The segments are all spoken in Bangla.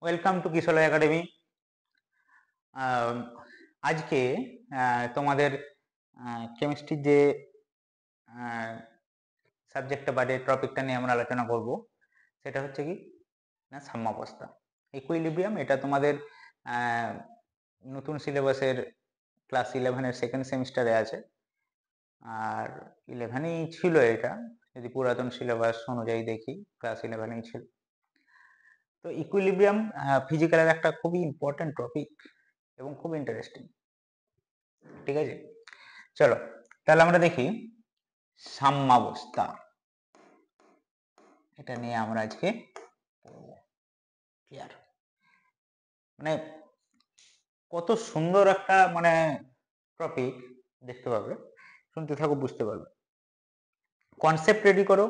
Welcome to কিশোরলয় academy. আজকে তোমাদের কেমিস্ট্রির যে সাবজেক্টটা বা যে টপিকটা নিয়ে আমরা আলোচনা করব সেটা হচ্ছে কি না সাম্যাবস্থা, ইকুইলিব্রিয়াম। এটা তোমাদের নতুন সিলেবাসের ক্লাস 11-এর সেকেন্ড সেমিস্টারে আছে, আর 11-এই ছিল। এটা যদি পুরাতন সিলেবাস অনুযায়ী দেখি ক্লাস 11-এই ছিল। তো ইকুইলিব্রিয়াম ফিজিক্যালের একটা খুবই ইম্পর্টেন্ট টপিক এবং খুব ইন্টারেস্টিং। ঠিক আছে, চলো তাহলে আমরা দেখি সাম্যাবস্থা, এটা নিয়ে আমরা আজকে ক্লিয়ার। মানে কত সুন্দর একটা টপিক, দেখতে পাবে, শুনতে থাকো, বুঝতে পারবে। কনসেপ্ট রেডি করো।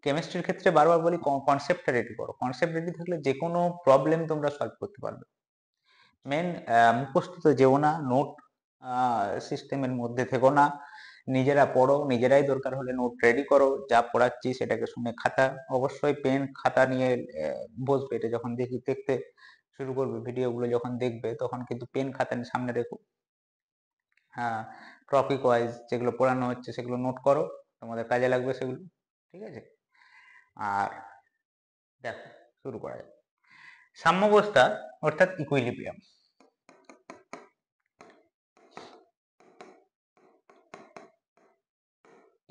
কেমিস্ট্রির ক্ষেত্রে বারবার বলি কনসেপ্টটা রেডি করো। কনসেপ্ট রেডি থাকলে যে কোনো প্রবলেম তোমরা সলভ করতে পারবে। মেন মুখস্থ তো যেও না, নোট সিস্টেমের মধ্যে থেকো না, নিজেরা পড়ো, নিজেরাই দরকার হলে নোট রেডি করো, যা পড়াচ্ছি সেটাকে শুনে খাতা, অবশ্যই পেন খাতা নিয়ে বসবে। এটা যখন দেখতে শুরু করবে, ভিডিওগুলো যখন দেখবে তখন কিন্তু পেন খাতা সামনে রেখো। হ্যাঁ, টপিক ওয়াইজ যেগুলো পড়ানো হচ্ছে সেগুলো নোট করো, তোমাদের কাজে লাগবে সেগুলো। ঠিক আছে, আর দেখো শুরু করা যায়। সাম্যাবস্থা অর্থাৎ ইকুইলিব্রিয়াম।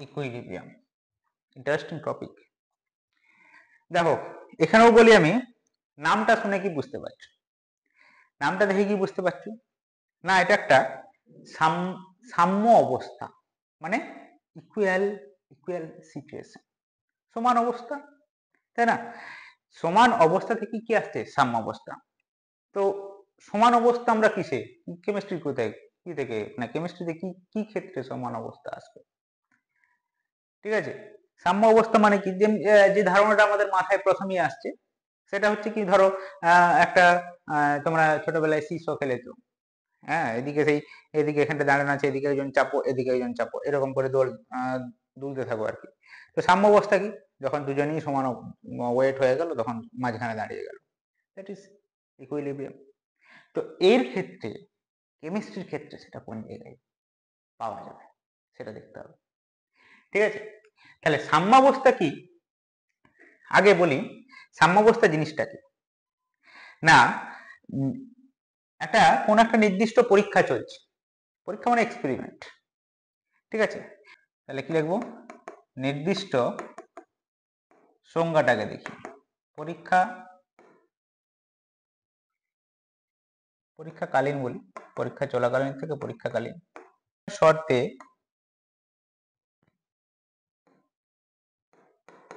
Equilibrium interesting topic. দেখো এখানেও বলি আমি, নামটা শুনে কি বুঝতে পারছো? নামটা দেখে কি বুঝতে পারছো না? এটা একটা সাম্য অবস্থা, মানে ইকুয়াল সিচুয়েশন, সমান অবস্থা, তাই না? সমান অবস্থা থেকে কি আসছে? সাম্য অবস্থা। তো সমান অবস্থা আমরা কিসে, কেমিস্ট্রি কোথায়, কি থেকে, না কেমিস্ট্রিতে কি কি ক্ষেত্রে সমান অবস্থা আসবে? ঠিক আছে, সাম্য অবস্থা মানে কি, যে ধারণাটা আমাদের মাথায় প্রথমেই আসছে সেটা হচ্ছে কি, ধরো একটা তোমরা ছোটবেলায় সিসো খেলেছো। হ্যাঁ, এদিকে এখানটা দাঁড়ানো আছে, এদিকে একজন চাপো, এদিকে একজন চাপো, এরকম করে দুলতে থাকো আর কি। তো সাম্য অবস্থা কি, যখন দুজনেই সমান ওয়েট হয়ে গেল তখন মাঝখানে দাঁড়িয়ে গেল, দ্যাট ইজ ইকুইলিব্রিয়াম। তো এর ক্ষেত্রে, কেমিস্ট্রির ক্ষেত্রে সেটা কোন জায়গায় পাওয়া যাবে সেটা দেখতে হবে। ঠিক আছে, তাহলে সাম্যাবস্থা কি আগে বলি। সাম্যাবস্থা জিনিসটা কি না, কোন একটা নির্দিষ্ট পরীক্ষা চলছে, পরীক্ষা মানে এক্সপেরিমেন্ট। ঠিক আছে, তাহলে কি লিখবো? নির্দিষ্ট সংজ্ঞাটাকে দেখি। পরীক্ষাকালীন বলি, পরীক্ষা চলাকালীন থেকে পরীক্ষাকালীন শর্তে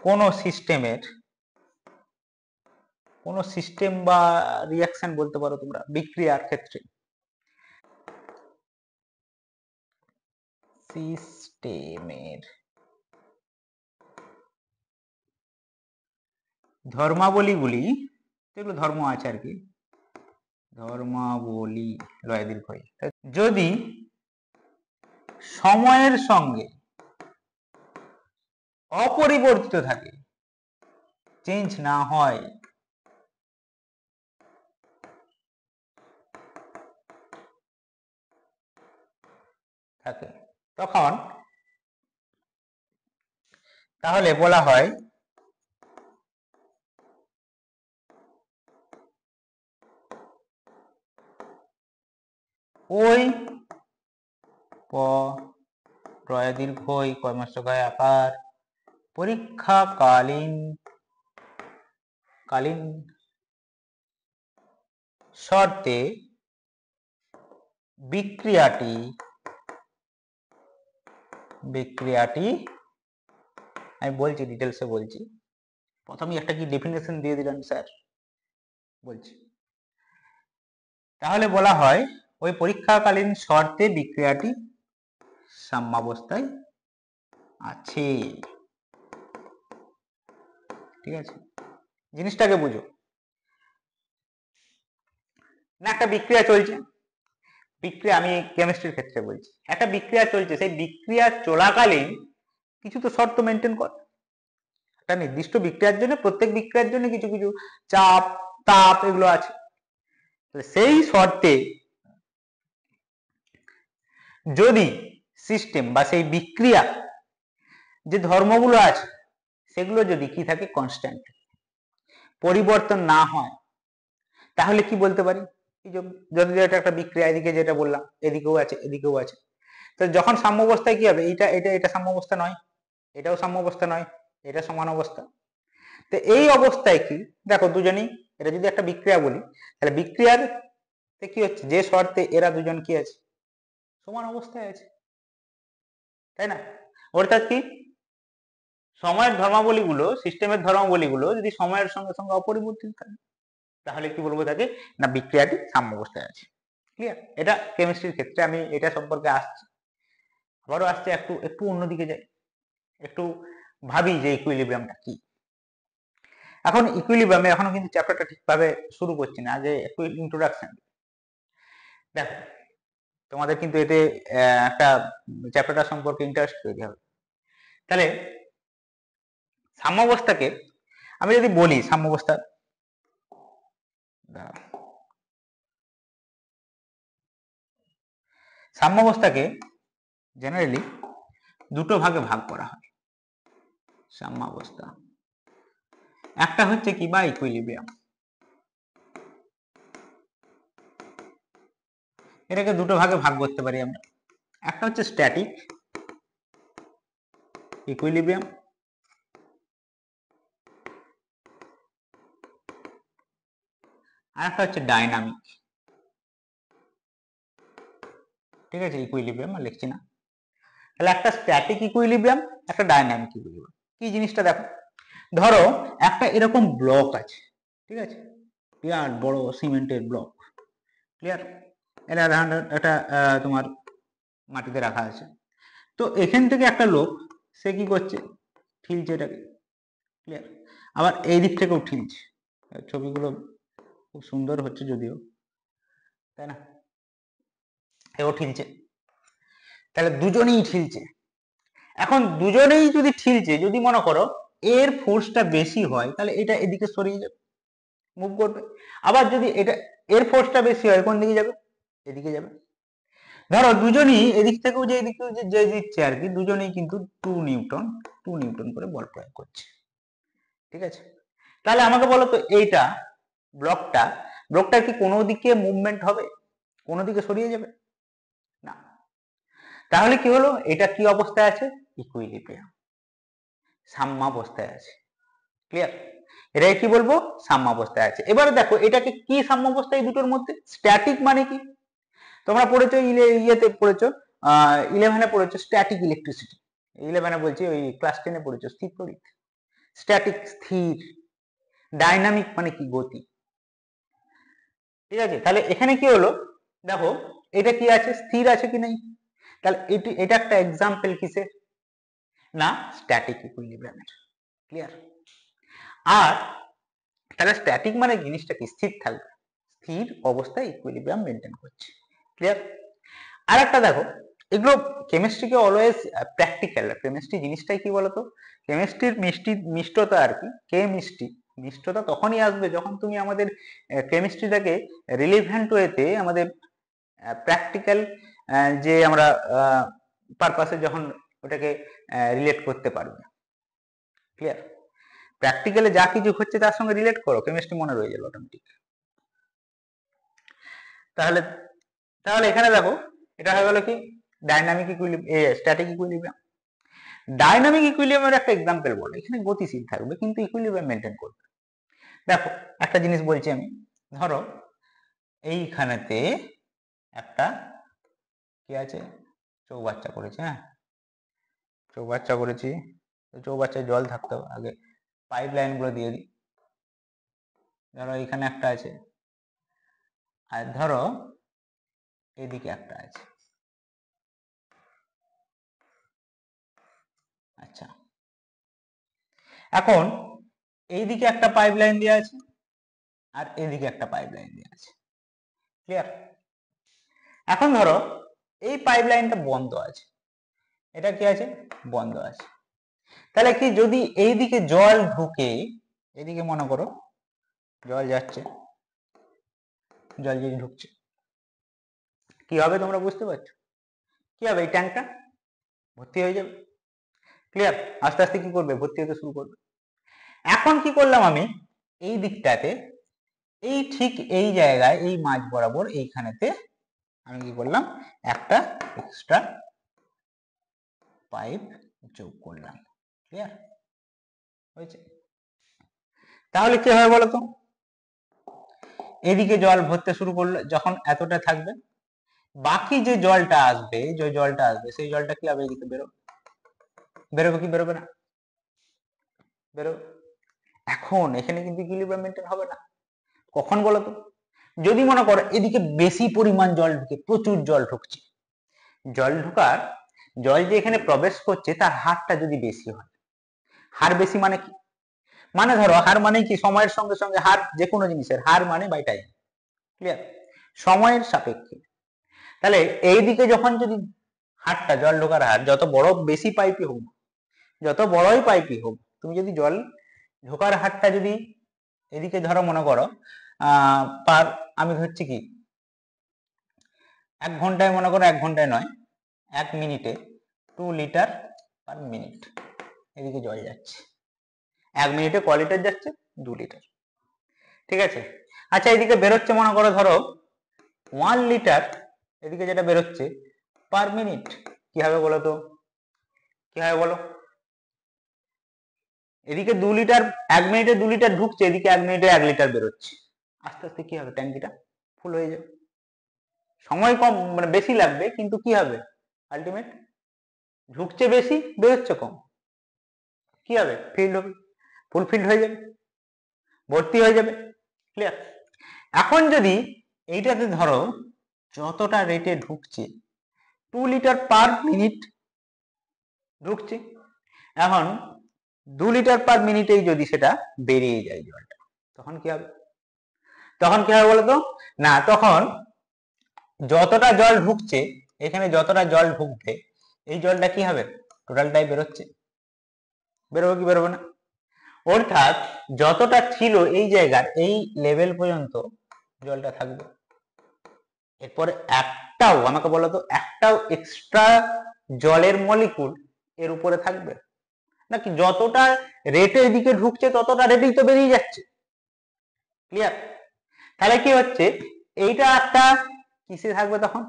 কোন সিস্টেম বা রিঅ্যাকশন বলতে পারো তোমরা, বিক্রিয়ার ক্ষেত্রে সিস্টেমের ধর্মাবলীগুলি, যেগুলো ধর্ম আছে আর কি, ধর্মাবলী লয় দীর্ঘই, যদি সময়ের সঙ্গে অপরিবর্তিত থাকে, চেঞ্জ না হয়, থাকে, তখন তাহলে বলা হয় ওই রয় দীর্ঘই কর্মস্থকায় আকার পরীক্ষাকালীন শর্তে বিক্রিয়াটি আমি বলছি, ডিটেলসে বলছি। প্রথমে একটা কি ডেফিনেশন দিয়ে দিলেন স্যার, বলছি। তাহলে বলা হয় ওই পরীক্ষাকালীন শর্তে বিক্রিয়াটি সাম্যাবস্থায় আছে। ঠিক আছে, জিনিসটাকে বুঝো না। একটা বিক্রিয়া চলছে, আমি কেমিস্ট্রির ক্ষেত্রে বলছি, একটা বিক্রিয়া চলছে, সেই বিক্রিয়া চলাকালীন কিছু তো শর্ত মেনটেন কর। একটা নির্দিষ্ট বিক্রিয়ার জন্য, প্রত্যেক বিক্রিয়ার জন্য কিছু কিছু চাপ, তাপ এগুলো আছে। সেই শর্তে যদি সিস্টেম বা সেই বিক্রিয়া যে ধর্মগুলো আছে সেগুলো যদি কি থাকে, কনস্ট্যান্ট, পরিবর্তন না হয়, তাহলে কি বলতে পারি, যদি এটা একটা বিক্রিয়া, এদিকে যেটা বললাম এদিকেও আছে এদিকেও আছে, তো যখন সাম্যাবস্থায় কি হবে, এটা এটা এটা সাম্যাবস্থা নয়, এটাও সাম্যাবস্থা নয়, এটা সমান অবস্থা। তো এই অবস্থায় কি দেখো, দুজনেই, এটা যদি একটা বিক্রিয়া বলি, তাহলে বিক্রিয়ার কি হচ্ছে, যে শর্তে এরা দুজন কি আছে, সমান অবস্থায় আছে, তাই না? অর্থাৎ কি, সময়ের ধর্মাবলীগুলো, সিস্টেমের ধর্মাবলীগুলো যদি সময়ের সঙ্গে সঙ্গে অপরিবর্তিত থাকে, তাহলে কি বলবো তাকে, না বিক্রিয়াটি সাম্যাবস্থায় আছে। ক্লিয়ার? এটা কেমিস্ট্রির ক্ষেত্রে আমি এটা সম্পর্কে আসছি, আবারও আসছে, একটু একটু অন্যদিকে যাই, একটু ভাবি যে ইকুইলিব্রিয়ামটা কি। এখন ইকুইলিব্রিয়ামে এখনো কিন্তু চ্যাপ্টারটা ঠিকভাবে শুরু করছি না, আগে একটু ইন্ট্রোডাকশন। দেখো, তোমাদের কিন্তু এতে একটা চ্যাপ্টারটা সম্পর্কে ইন্টারেস্ট তৈরি হবে। তাহলে সাম্যাবস্থাকে আমি যদি বলি, সাম্যাবস্থাকে জেনারেলি দুটো ভাগে ভাগ করা হয়। সাম্যাবস্থা একটা হচ্ছে কি, বা ইকুইলিব্রিয়াম, এটাকে দুটো ভাগে ভাগ করতে পারি আমরা। একটা হচ্ছে স্ট্যাটিক ইকুইলিব্রিয়াম, আর একটা হচ্ছে ডাইনামিক, ঠিক আছে, ইকুইলিব্রিয়াম আর লিখছি না। তাহলে একটা স্ট্যাটিক ইকুইলিব্রিয়াম, একটা ডাইনামিক ইকুইলিব্রিয়াম। কি জিনিসটা দেখো, ধরো একটা এরকম ব্লক আছে, ঠিক আছে, বিরাট বড় সিমেন্টের ব্লক, ক্লিয়ার, এটা এটা তোমার মাটিতে রাখা আছে। তো এখান থেকে একটা লোক, সে কি করছে, ঠিলছে এটাকে, ক্লিয়ার, আবার এই দিক থেকেও ঠিলছে। ছবিগুলো খুব সুন্দর হচ্ছে যদিও, তাই না, এও ঠিলছে, তাহলে দুজনেই ঠিলছে। এখন দুজনেই যদি ঠিলছে, যদি মনে করো এর ফোর্সটা বেশি হয়, তাহলে এটা এদিকে সরিয়ে যাবে, মুভ করবে। আবার যদি এটা এর ফোর্সটা বেশি হয়, কোন দিকে যাবে, এদিকে যাবে। ধরো দুজনই এদিক থেকেও যে এদিকে যে দিচ্ছে আর কি, দুজনেই কিন্তু 2 নিউটন করে বল প্রয়োগ করছে, ঠিক আছে। তাহলে আমাকে বলো তো, এইটা ব্লকটা কি কোনো দিকে মুভমেন্ট হবে, কোনো দিকে সরিয়ে যাবে না। তাহলে কি হলো, এটা কি অবস্থায় আছে, ইকুইলিব্রিয়াম, সাম্যাবস্থায় আছে। ক্লিয়ার? এটাকে কি বলবো, সাম্যাবস্থায় আছে। এবারে দেখো এটাকে কি সাম্যাবস্থা, এই দুটোর মধ্যে। স্ট্যাটিক মানে কি, তোমরা পড়েছো ইয়েতে পড়েছো, 11-এ পড়েছো স্ট্যাটিক ইলেকট্রিসিটি, 11-এ বলছি, ওই ক্লাস 10-এ পড়েছো স্থির তড়িৎ। স্ট্যাটিক স্থির, ডাইনামিক মানে কি, গতি, ঠিক আছে। তাহলে এখানে কি হলো, দেখো এটা কি আছে, স্থির আছে কি নাই, তাহলে এটা একটা এক্সাম্পল কিসের, না স্ট্যাটিক ইকুইলিব্রিয়ামের। ক্লিয়ার? আর তাহলে স্ট্যাটিক মানে জিনিসটা কি, স্থির থাকবে, স্থির অবস্থায় ইকুইলিব্রিয়াম মেনটেন করছে। ক্লিয়ার? আর একটা দেখো, এগুলো কেমিস্ট্রিকে অলওয়েজ প্র্যাকটিক্যাল, কেমিস্ট্রি জিনিসটাই কি বলতো, কেমিস্ট্রির মিষ্টতা আর কি, মিষ্টতা তখনই আসবে যখন তুমি আমাদের কেমিস্ট্রিটাকে রিলিভেন্ট ওয়েতে, আমাদের প্র্যাকটিক্যাল যে আমরা পারপাসে যখন ওটাকে রিলেট করতে পারবে। ক্লিয়ার? প্র্যাকটিক্যালে যা কিছু হচ্ছে তার সঙ্গে রিলেট করো, কেমিস্ট্রি মনে রয়ে যাবে অটোমেটিক। তাহলে তাহলে এখানে দেখো, এটা হয়ে গেল কি, dynamic equilibrium, static equilibrium. Dynamic ইকুইলিব্রিয়ামের একটা এক্সাম্পল বলো, এখানে গতিশীল থাকবে কিন্তু ইকুইলিব্রিয়াম মেনটেন করবে। দেখো একটা জিনিস বলছি আমি, ধরো এইখানেতে একটা কি আছে, চৌবাচ্চা করেছি, হ্যাঁ চৌবাচ্চা করেছি, চৌবাচ্চায় জল থাকতে হবে, আগে পাইপ লাইন গুলো দিয়ে দিই। ধরো এখানে একটা আছে, আর ধরো এদিকে একটা আছে, আচ্ছা। এখন এইদিকে একটা পাইপ লাইন দেওয়া আছে, আর এদিকে একটা পাইপ লাইন দেওয়া আছে। ক্লিয়ার? এখন ধরো এই পাইপ লাইনটা বন্ধ আছে, এটা কি আছে, বন্ধ আছে। তাহলে কি, যদি এইদিকে জল ঢুকে, এদিকে মনে করো জল যাচ্ছে, জল যে ঢুকছে, কি হবে তোমরা বুঝতে পারছো? কি হবে? এই ট্যাঙ্কটা ভর্তি হয়ে যাবে। ক্লিয়ার? আস্তে আস্তে কি করবে? ভর্তি হতে শুরু করবে। এখন কি করলাম আমি, এই দিকটাতে, এই ঠিক এই জায়গায়, এই মাঝ বরাবর এইখানেতে আমি কি করলাম, একটা এক্সট্রা পাইপ যোগ করলাম। ক্লিয়ার হয়েছে? তাহলে কি হবে বলতো, এদিকে জল ভরতে শুরু করলো, যখন এতটা থাকবে, বাকি যে জলটা আসবে, যে জলটা আসবে সেই জলটা কি হবে, এদিকে বেরোবে। বেরোবে কি বেরোবে না? বেরোবে। এখন এখানে কিন্তু ইকুইলিব্রিয়াম মেইনটেইন হবে না। কখন বলতো, যদি মনে করো এদিকে বেশি পরিমাণ জল ঢুকে, প্রচুর জল ঢুকছে, জল ঢোকার, জল যে এখানে প্রবেশ করছে তার হারটা যদি বেশি হয়, হার বেশি মানে কি, মানে ধরো হার মানে কি, সময়ের সঙ্গে সঙ্গে হার, যে কোনো জিনিসের হার মানে বাই টাইম। ক্লিয়ার? সময়ের সাপেক্ষে। তাহলে এইদিকে যখন যদি হারটা, জল ঢোকার হার যত বড়, বেশি পাইপই হোক, যত বড়ই পাইপই হোক, তুমি যদি জল ঢোকার হারটা যদি এদিকে ধরো মনে করো পার, আমি ধরছি কি 1 ঘন্টায়, মনে করো 1 ঘন্টায় নয়, 1 মিনিটে 2 লিটার পার মিনিট এদিকে জল যাচ্ছে। 1 মিনিটে ক লিটার যাচ্ছে? 2 লিটার। ঠিক আছে? আচ্ছা, এদিকে বেরোচ্ছে মনে করো ধরো 1 লিটার, এদিকে যেটা বেরোচ্ছে পার মিনিট, কি হবে বলো তো, কি হবে বলো? এদিকে 2 লিটার, 1 মিনিটে 2 লিটার ঢুকছে, এদিকে 1 মিনিটে 1 লিটার বেরোচ্ছে। আস্তে আস্তে কি হবে, ট্যাঙ্কিটা ফুল হয়ে যাবে। সময় কম, মানে বেশি লাগবে, কিন্তু কি হবে আলটিমেট, ঢুকছে বেশি, বেরোচ্ছে কম, কি হবে, ফিল্ড হবে, ফুলফিল্ড হয়ে যাবে, ভর্তি হয়ে যাবে। ক্লিয়ার? এখন যদি এইটাতে ধরো যতটা রেটে ঢুকছে, 2 লিটার পার মিনিট ঢুকছে, এখন 2 লিটার পার মিনিটেই যদি সেটা বেরিয়ে যায় জলটা, তখন কি হবে? তখন কি হবে বলতো, না তখন যতটা জল ঢুকছে, এখানে যতটা জল ঢুকবে, এই জলটা কি হবে, টোটালটাই বেরোচ্ছে। বেরোবে কি বেরোবে না? অর্থাৎ যতটা ছিল এই জায়গার, এই লেভেল পর্যন্ত জলটা থাকবে। এরপরে একটাও, আমাকে বলো তো, একটাও এক্সট্রা জলের মলিকুল এর উপরে থাকবে নাকি? যতটা রেটের দিকে ঢুকছে ততটা রেটেই তো বেরিয়ে যাচ্ছে। ক্লিয়ার? তাহলে কি হচ্ছে, এইটা একটা কিসে থাকবে তখন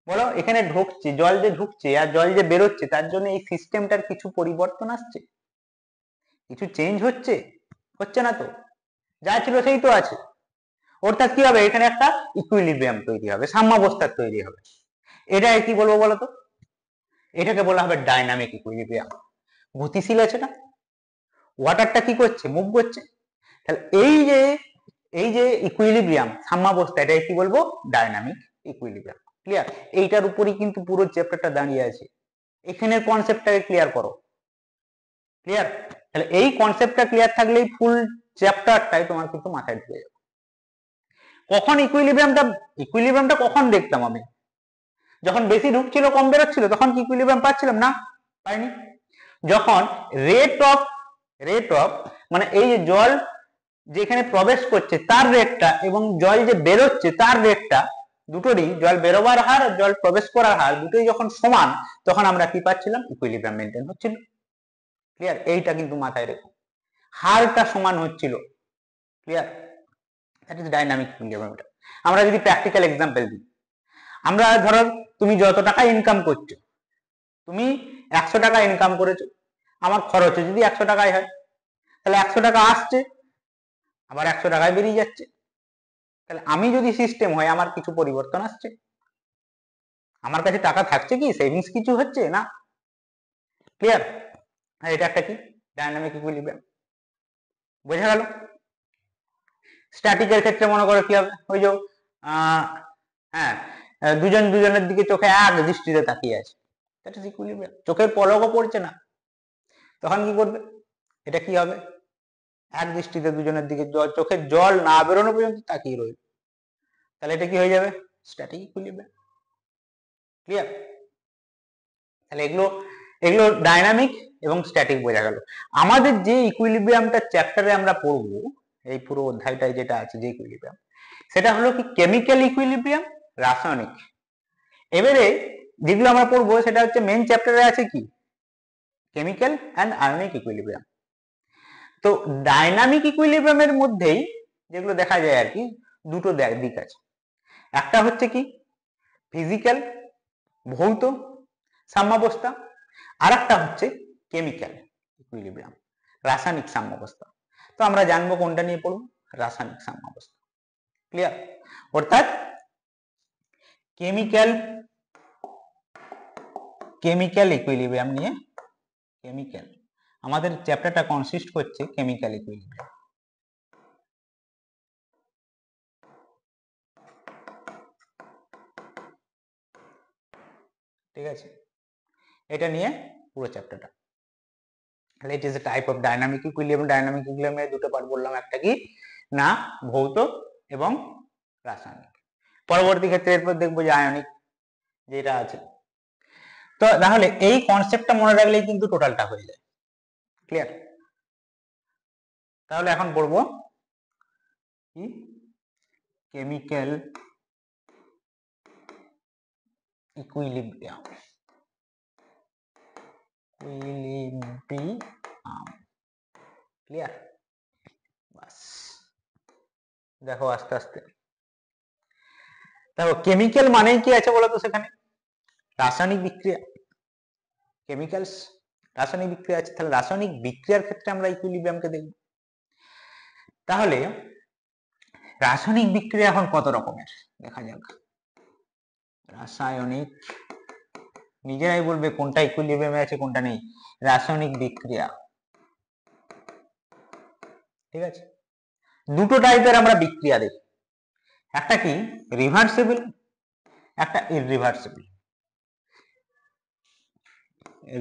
বলো, এখানে ঢুকছে জল, যে ঢুকছে আর জল যে বেরোচ্ছে, তার জন্য এই সিস্টেমটার কিছু পরিবর্তন আসছে, কিছু চেঞ্জ হচ্ছে? হচ্ছে না তো, যা ছিল সেই তো আছে। অর্থাৎ কি হবে, এখানে একটা ইকুইলিব্রিয়াম তৈরি হবে, সাম্যাবস্থার তৈরি হবে। এটা কি বলবো বলতো, এটাকে বলা হবে ডাইনামিক ইকুইলিব্রিয়াম। গতিশীল আছে না, ওয়াটারটা কি করছে, মুভ করছে। তাহলে এই যে ইকুইলিব্রিয়াম, সাম্যাবস্থা, এটা কি বলবো, ডাইনামিক ইকুইলিব্রিয়াম। ক্লিয়ার? এইটার উপরই কিন্তু পুরো চ্যাপ্টারটা দাঁড়িয়ে আছে। এখানের কনসেপ্টটাকে ক্লিয়ার করো। ক্লিয়ার? তাহলে এই কনসেপ্টটা ক্লিয়ার থাকলেই ফুল চ্যাপ্টারটাই তোমার কিন্তু মাথায় ঢুকে যাবে। কখন ইকুইলিব্রিয়ামটা কখন দেখতাম আমি, যখন বেশি ঢুকছিল কম বেরোচ্ছিল, তখন কি ইকুইলিব্রিয়াম পাচ্ছিলাম না? পাইনি। যখন রেট অফ মানে এই যে জল যেখানে প্রবেশ করছে তার রেটটা এবং জল যে বেরোচ্ছে তার রেটটা, দুটোরই, জল বেরোবার হার আর জল প্রবেশ করার হার দুটোই যখন সমান, তখন আমরা কি পাচ্ছিলাম, ইকুইলিব্রিয়াম মেনটেন হচ্ছিল। ক্লিয়ার? এইটা কিন্তু মাথায় রেখো, হারটা সমান হচ্ছিল। Clear? That is dynamic equilibrium. আমরা যদি প্র্যাকটিক্যাল এক্সাম্পল দিই, আমরা ধরো তুমি যত টাকা ইনকাম করছো, তুমি 100 টাকা ইনকাম করেছো, আমার খরচ যদি 100 টাকায় হয়, তাহলে 100 টাকা আসছে, আবার 100 টাকায় বেরিয়ে যাচ্ছে। তাহলে আমি যদি সিস্টেম হয়, আমার কিছু পরিবর্তন আসছে, আমার কাছে টাকা থাকছে, কি সেভিংস কিছু হচ্ছে না। ক্লিয়ার? আর এটা একটা কি ডাইনামিক ইকুইলিব্রিয়াম। বোঝা গেল? স্ট্যাটিকের ক্ষেত্রে মনে করো কি হবে, ওই যে হ্যাঁ, দুজন দুজনের দিকে চোখে এক দৃষ্টিতে তাকিয়ে আছে, দ্যাট ইজ ইকুইলিব্রিয়াম। চোখের পলকও পড়ছে না, তখন কি করবে, এটা কি হবে, এক দৃষ্টিতে দুজনের দিকে চোখের জল না বেরোনো পর্যন্ত তাকিয়ে রইল, তাহলে এটা কি হয়ে যাবে, স্ট্যাটিক ইকুইলিব্রিয়াম। ক্লিয়ার? তাহলে এগুলো ডাইনামিক এবং স্ট্যাটিক বোঝা গেল। আমাদের যে ইকুইলিব্রিয়ামটা চ্যাপ্টারে আমরা পড়বো, এই পুরো অধ্যায়টায় যেটা আছে যে ইকুইলিব্রিয়াম, সেটা হলো কি কেমিক্যাল ইকুইলিব্রিয়াম, রাসায়নিক। এবারে যেগুলো আমরা পড়বো সেটা হচ্ছে মেন চ্যাপ্টারে আছে কি কেমিক্যাল অ্যান্ড আয়নিক ইকুইলিব্রিয়াম। তো ডাইনামিক ইকুইলিব্রিয়ামের মধ্যেই যেগুলো দেখা যায় আর কি দুটো দিক আছে, একটা হচ্ছে কি ফিজিক্যাল ভৌত সাম্যাবস্থা, আর একটা হচ্ছে কেমিক্যাল ইকুইলিব্রিয়াম রাসায়নিক সাম্যাবস্থা। তো আমরা জানবো কোনটা নিয়ে পড়বো, রাসায়নিক সাম্যাবস্থা। ক্লিয়ার? অর্থাৎ কেমিক্যাল ইকুইলিব্রিয়াম নিয়ে, কেমিক্যাল আমাদের চ্যাপ্টারটা কনসিস্ট করছে কেমিক্যাল ইকুইলিব্রিয়াম। ঠিক আছে, এটা নিয়ে পুরো চ্যাপ্টারটা। তাহলে it is a type of dynamic equilibrium. Dynamic ইকুইলিব্রিয়ামে দুটো পার্ট বললাম, একটা কি না ভৌত এবং রাসায়নিক। পরবর্তী ক্ষেত্রে এরপর দেখবো যে আয়নিক যেটা আছে। তো তাহলে এই কনসেপ্টটা মনে রাখলেই কিন্তু টোটালটা হয়ে যায়। ক্লিয়ার? তাহলে এখন পড়বো কি কেমিক্যাল ইকুইলিব্রিয়াম। ক্লিয়ার? বাস দেখো আস্তে আস্তে দেখো কেমিক্যাল মানে কি আছে বলো তো, সেখানে রাসায়নিক বিক্রিয়া, কেমিক্যালস রাসায়নিক বিক্রিয়া আছে, তাহলে রাসায়নিক বিক্রিয়ার ক্ষেত্রে আমরা ইকুইলিব্রিয়ামকে দেখব। তাহলে রাসায়নিক বিক্রিয়া এখন কত রকমের দেখা যাক। রাসায়নিক, নিজেরাই বলবে কোনটা ইকুইলিব্রিয়ামে আছে কোনটা নেই। রাসায়নিক বিক্রিয়া, ঠিক আছে, দুটো টাইপের আমরা বিক্রিয়া দেখি, একটা কি রিভার্সিবল, একটা ইররিভার্সিবল।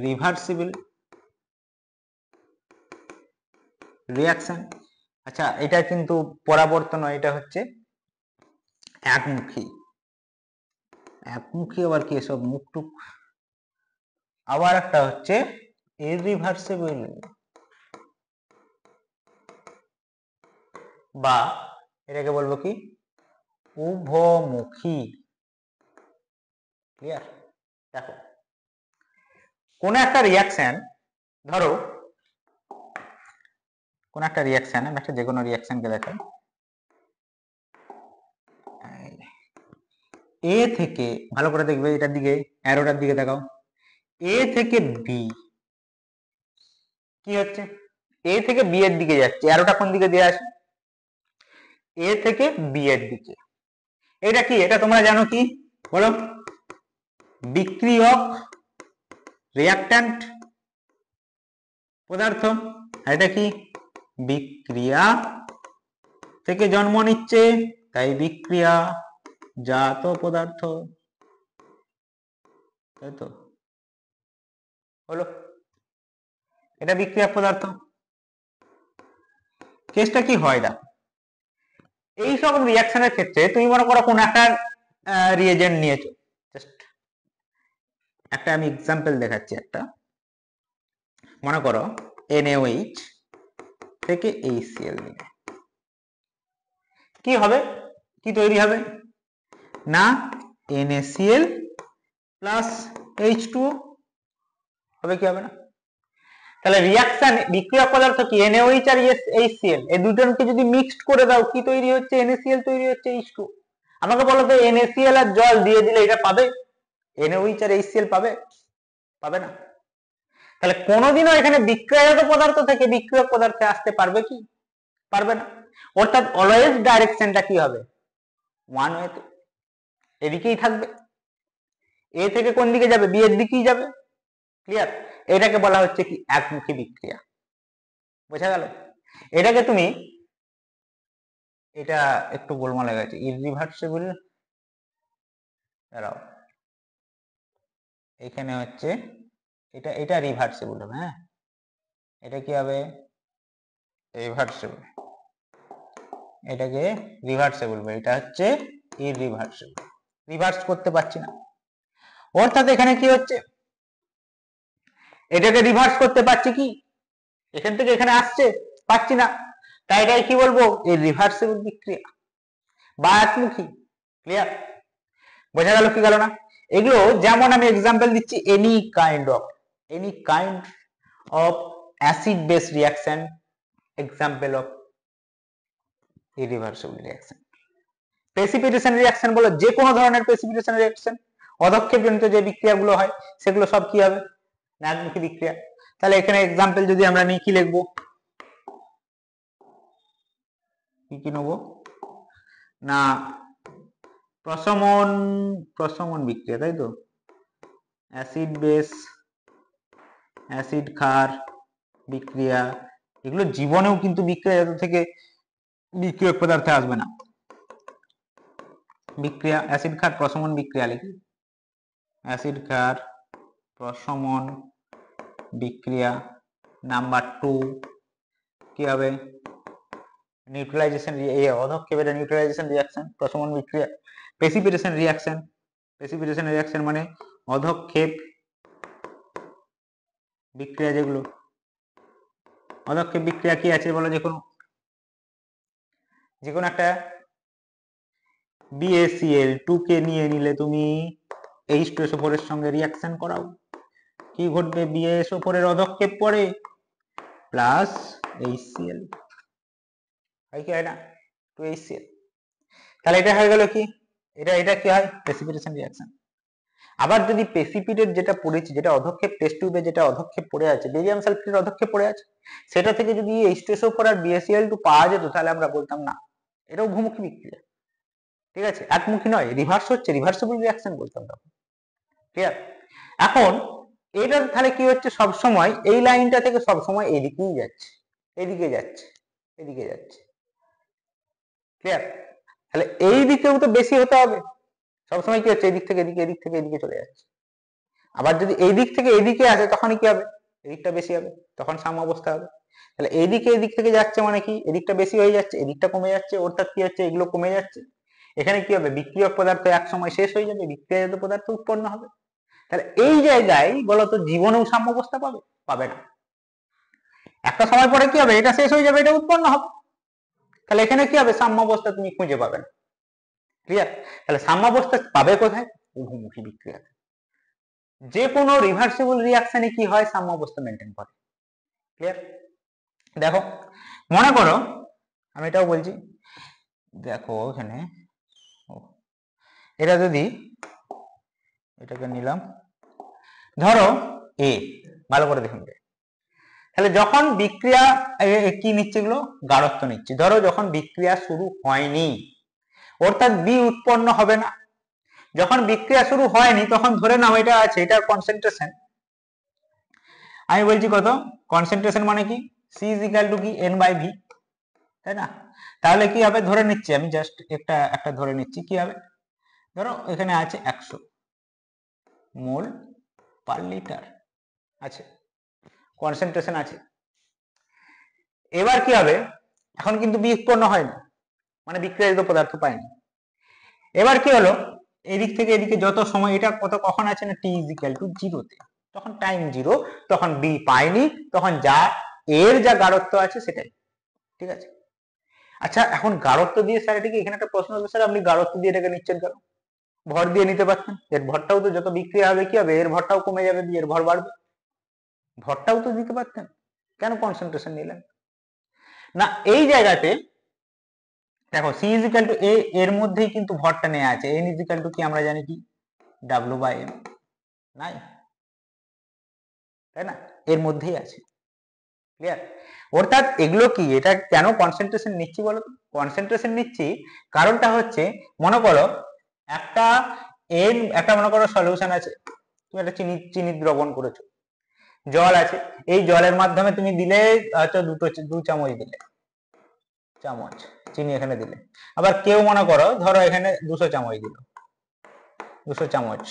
রিভার্সিবল রিয়াকশন, আচ্ছা এটা কিন্তু পরাবর্তন নয়, এটা হচ্ছে একমুখী। একমুখী আবার কি সব মুখটুক। আবার একটা হচ্ছে ইররিভার্সিবল, বা এটাকে বলবো কি উভমুখী। ক্লিয়ার? দেখো কোন একটা রিয়াকশন, ধরো কোন একটা রিয়াকশন, আমি একটা যে কোনো রিয়াকশনকে দেখাই, এ থেকে, ভালো করে দেখবে এটার দিকে, অ্যারোটার দিকে দেখাও, এ থেকে বি কি হচ্ছে, এ থেকে বি এর দিকে যাচ্ছে, অ্যারোটা কোন দিকে দিয়ে আসে, এ থেকে বি এর দিকে। এটা কি, এটা তোমরা জানো কি বলো, বিক্রিয়ক রিয়াক্ট্যান্ট পদার্থ। এটা কি বিক্রিয়া থেকে জন্ম নিচ্ছে, তাই বিক্রিয়া জাত পদার্থ, তাই তো হলো, এটা বিক্রিয়া পদার্থ। কেসটা কি হয় না, এই সব রিয়াকশনের ক্ষেত্রে তুমি মনে করো কোন একটা রিয়েজেন্ট নিয়েছো, জাস্ট একটা আমি এক্সাম্পল দেখাচ্ছি। একটা মনে করো NaOH থেকে HCl নিলে কি হবে, কি তৈরি হবে না NaCl প্লাস H2O হবে, কি হবে না? তাহলে রিয়াকশন বিক্রিয়ক পদার্থ কি NaOH আর HCl, এই দুজনকে যদি মিক্সড করে দাও কি তৈরি হচ্ছে, NaCl তৈরি হচ্ছে H2O। আমাকে বলো তো NaCl আর জল দিয়ে দিলে এটা পাবে, NaOH আর HCl পাবে? পাবে না। তাহলে কোনোদিনও এখানে বিক্রিয়াজাত পদার্থ থেকে বিক্রিয়ক পদার্থে আসতে পারবে কি, পারবে না। অর্থাৎ অলওয়েজ ডাইরেকশনটা কি হবে, ওয়ান ওয়েতে, এদিকেই থাকবে। এ থেকে কোন দিকে যাবে, বি এর দিকেই যাবে। ক্লিয়ার? এটাকে বলা হচ্ছে কি একমুখী বিক্রিয়া। বোঝা গেল? এটাকে তুমি, এটা একটু গোলমাল হয়ে গেছে, ইররিভার্সিবল, দাঁড়াও এখানে হচ্ছে এটা, এটা রিভার্সিবল হবে, হ্যাঁ এটা কি হবে রিভার্সিবল, এটাকে রিভার্সিবল, এটা হচ্ছে ইররিভার্সিবল, রিভার্স করতে পারছি না। অর্থাৎ এখানে কি হচ্ছে, এটাকে রিভার্স করতে পারছি কি, এখান থেকে এখানে আসছে পাচ্ছি না, তাই এটাই কি বলবো, এই রিভার্সিবল বিক্রিয়া বা একমুখী। ক্লিয়ার? বোঝা গেল কি গেল না? এগুলো যেমন আমি এক্সাম্পল দিচ্ছি, any kind of acid base reaction, example of irreversible reaction. Precipitation reaction বলো যে কোনো ধরনের প্রেসিপিটেশন রিয়াকশন, অধক্ষেপজনিত যে বিক্রিয়াগুলো হয় সেগুলো সব কি হবে, না একমুখী বিক্রিয়া। তাহলে এখানে এক্সাম্পল যদি আমরা নিই, কি লিখবো, কি নেবো না, প্রশমন বিক্রিয়া, তাই তো, অ্যাসিড বেস অ্যাসিড ক্ষার বিক্রিয়া, এগুলো জীবনেও কিন্তু বিক্রিয়া থেকে বিক্রিয়ক পদার্থে আসবে না। বিক্রিয়া অ্যাসিড ক্ষার প্রশমন বিক্রিয়া লিখি, অ্যাসিড ক্ষার প্রশমন বিক্রিয়া। নাম্বার 2 কি হবে, নিউট্রালাইজেশন, অধক্ষেপের নিউট্রালাইজেশন রিয়াকশন, প্রশমন বিক্রিয়া। প্রেসিপিটেশন রিয়াকশন মানে অধক্ষেপ বিক্রিয়া, যেগুলো অধক্ষেপ বিক্রিয়া কি আছে বলো, যে কোনো একটা BaCl2 কে নিয়ে নিলে তুমি H2SO4 এর সঙ্গে রিয়াকশন করাও, কি ঘটবে, BaSO4 এর অধক্ষেপ পড়ে প্লাস HCl, হয় কি হয় না, 2HCl। তাহলে এটা হয়ে গেল কি, এটা কি হয়, প্রেসিপিটেশন রিয়াকশন। আবার যদি প্রেসিপিটেট যেটা পড়েছি, যেটা অধক্ষেপ টেস্ট টিউবে যেটা অধক্ষেপ পড়ে আছে, বেরিয়াম সালফেটের অধক্ষেপ পড়ে আছে, সেটা থেকে যদি H2SO4 আর BaCl2 পাওয়া যেত, তাহলে আমরা বলতাম না এটাও বহুমুখী বিক্রিয়া। ঠিক আছে, একমুখী নয়, রিভার্স হচ্ছে, রিভার্সিবল রিয়াকশন বলতাম তখন। ক্লিয়ার? এখন এটা তাহলে কি হচ্ছে, সব সময় এই লাইনটা থেকে সব সময় এদিকেই যাচ্ছে, এদিকে যাচ্ছে, এদিকে যাচ্ছে। ক্লিয়ার? তাহলে এই দিকেও তো বেশি হতে হবে, সবসময় কি হচ্ছে, এদিক থেকে এদিকে, এদিক থেকে এদিকে চলে যাচ্ছে। আবার যদি এই দিক থেকে এদিকে আসে, তখন কি হবে, এদিকটা বেশি হবে, তখন সাম্য অবস্থা হবে। তাহলে এইদিকে এদিক থেকে যাচ্ছে মানে কি, এদিকটা বেশি হয়ে যাচ্ছে, এদিকটা কমে যাচ্ছে, অর্থাৎ কি হচ্ছে, এগুলো কমে যাচ্ছে। এখানে কি হবে, বিক্রিয়ক পদার্থ এক সময় শেষ হয়ে যাবে, বিক্রিয়াজাত পদার্থ উৎপন্ন হবে। তাহলে এই জায়গায় বলতো জীবনেও সাম্য অবস্থা পাবে, পাবে না। একটা সময় পরে কি হবে, এটা শেষ হয়ে যাবে, এটা উৎপন্ন হবে। তাহলে এখানে কি হবে, সাম্য অবস্থা তুমি খুঁজে পাবে না। ক্লিয়ার? তাহলে সাম্য অবস্থা পাবে কোথায়, উভমুখী বিক্রিয়া। যে কোনো রিভার্সিবল রিয়াকশনে কি হয়, সাম্য অবস্থা মেনটেন করে। ক্লিয়ার? দেখো, মনে করো, আমি এটাও বলছি, দেখো এখানে এটা যদি, এটাকে নিলাম, ধরো এ, ভালো করে দেখুন, তাহলে যখন বিক্রিয়া কি নিচ্ছে, এগুলো গাঢ়ত্ব নিচ্ছে, ধরো যখন বিক্রিয়া শুরু হয়নি, অর্থাৎ বি উৎপন্ন হবে না। যখন বিক্রিয়া শুরু হয়নি, তখন ধরে নাও এটা আছে, এটা কনসেন্ট্রেশন, আমি বলছি কত, কনসেন্ট্রেশন মানে কি, সি ইজ ইকুয়াল টু কি, N/V, তাই না? তাহলে কি হবে, ধরে নিচ্ছি আমি, জাস্ট একটা ধরে নিচ্ছি, কি হবে, ধরো এখানে আছে 100 মোল পার লিটার আছে, কনসেন্ট্রেশন আছে। এবার কি হবে, এখন কিন্তু বি উৎপন্ন হয়নি, মানে বিক্রিয়াজাত পদার্থ পাইনি। এবার কি হলো, এদিক থেকে এদিকে যত সময়, এটা কখন আছে না, টি ইজ ইকুয়াল টু 0-তে, তখন টাইম 0, তখন বি পাইনি, তখন এর যা গাঢ়ত্ব আছে সেটাই। ঠিক আছে? আচ্ছা, এখন গাঢ়ত্ব দিয়ে স্যার, এটাকে এখানে একটা প্রশ্ন হবে, স্যার আপনি গাঢ়ত্ব দিয়ে এটাকে নিচ্ছেন কেন, ভর দিয়ে নিতে পারতেন, এর ভরটাও তো, যত বিক্রিয়া হবে কি হবে, এর ভরটাও কমে যাবে, বি এর ভর বাড়বে, ভরটাও তো দিতে পারতেন, কেন কনসেন্ট্রেশন নিলেন না? এই জায়গাতে দেখো, সি ইজ ইকুয়াল টু এ, এর মধ্যেই কিন্তু ভরটা নেওয়া আছে, এন ইজ ইকুয়াল টু কি আমরা জানি কি, W/M, নাই, তাই না? এর মধ্যেই আছে। ক্লিয়ার? অর্থাৎ এগুলো কি, এটা কেন কনসেন্ট্রেশন নিচ্ছি বলো তো, কনসেন্ট্রেশন নিচ্ছি কারণটা হচ্ছে, মনে করো একটা মনে করো সলিউশন আছে, তুমি একটা চিনি দ্রবণ করেছো, জল আছে, এই জলের মাধ্যমে তুমি দিলে হয়তো 2 চামচ দিলে, চামচ চিনি এখানে দিলে। আবার কেউ মনে করো, ধরো এখানে 200 চামচ দিল, 200 চামচ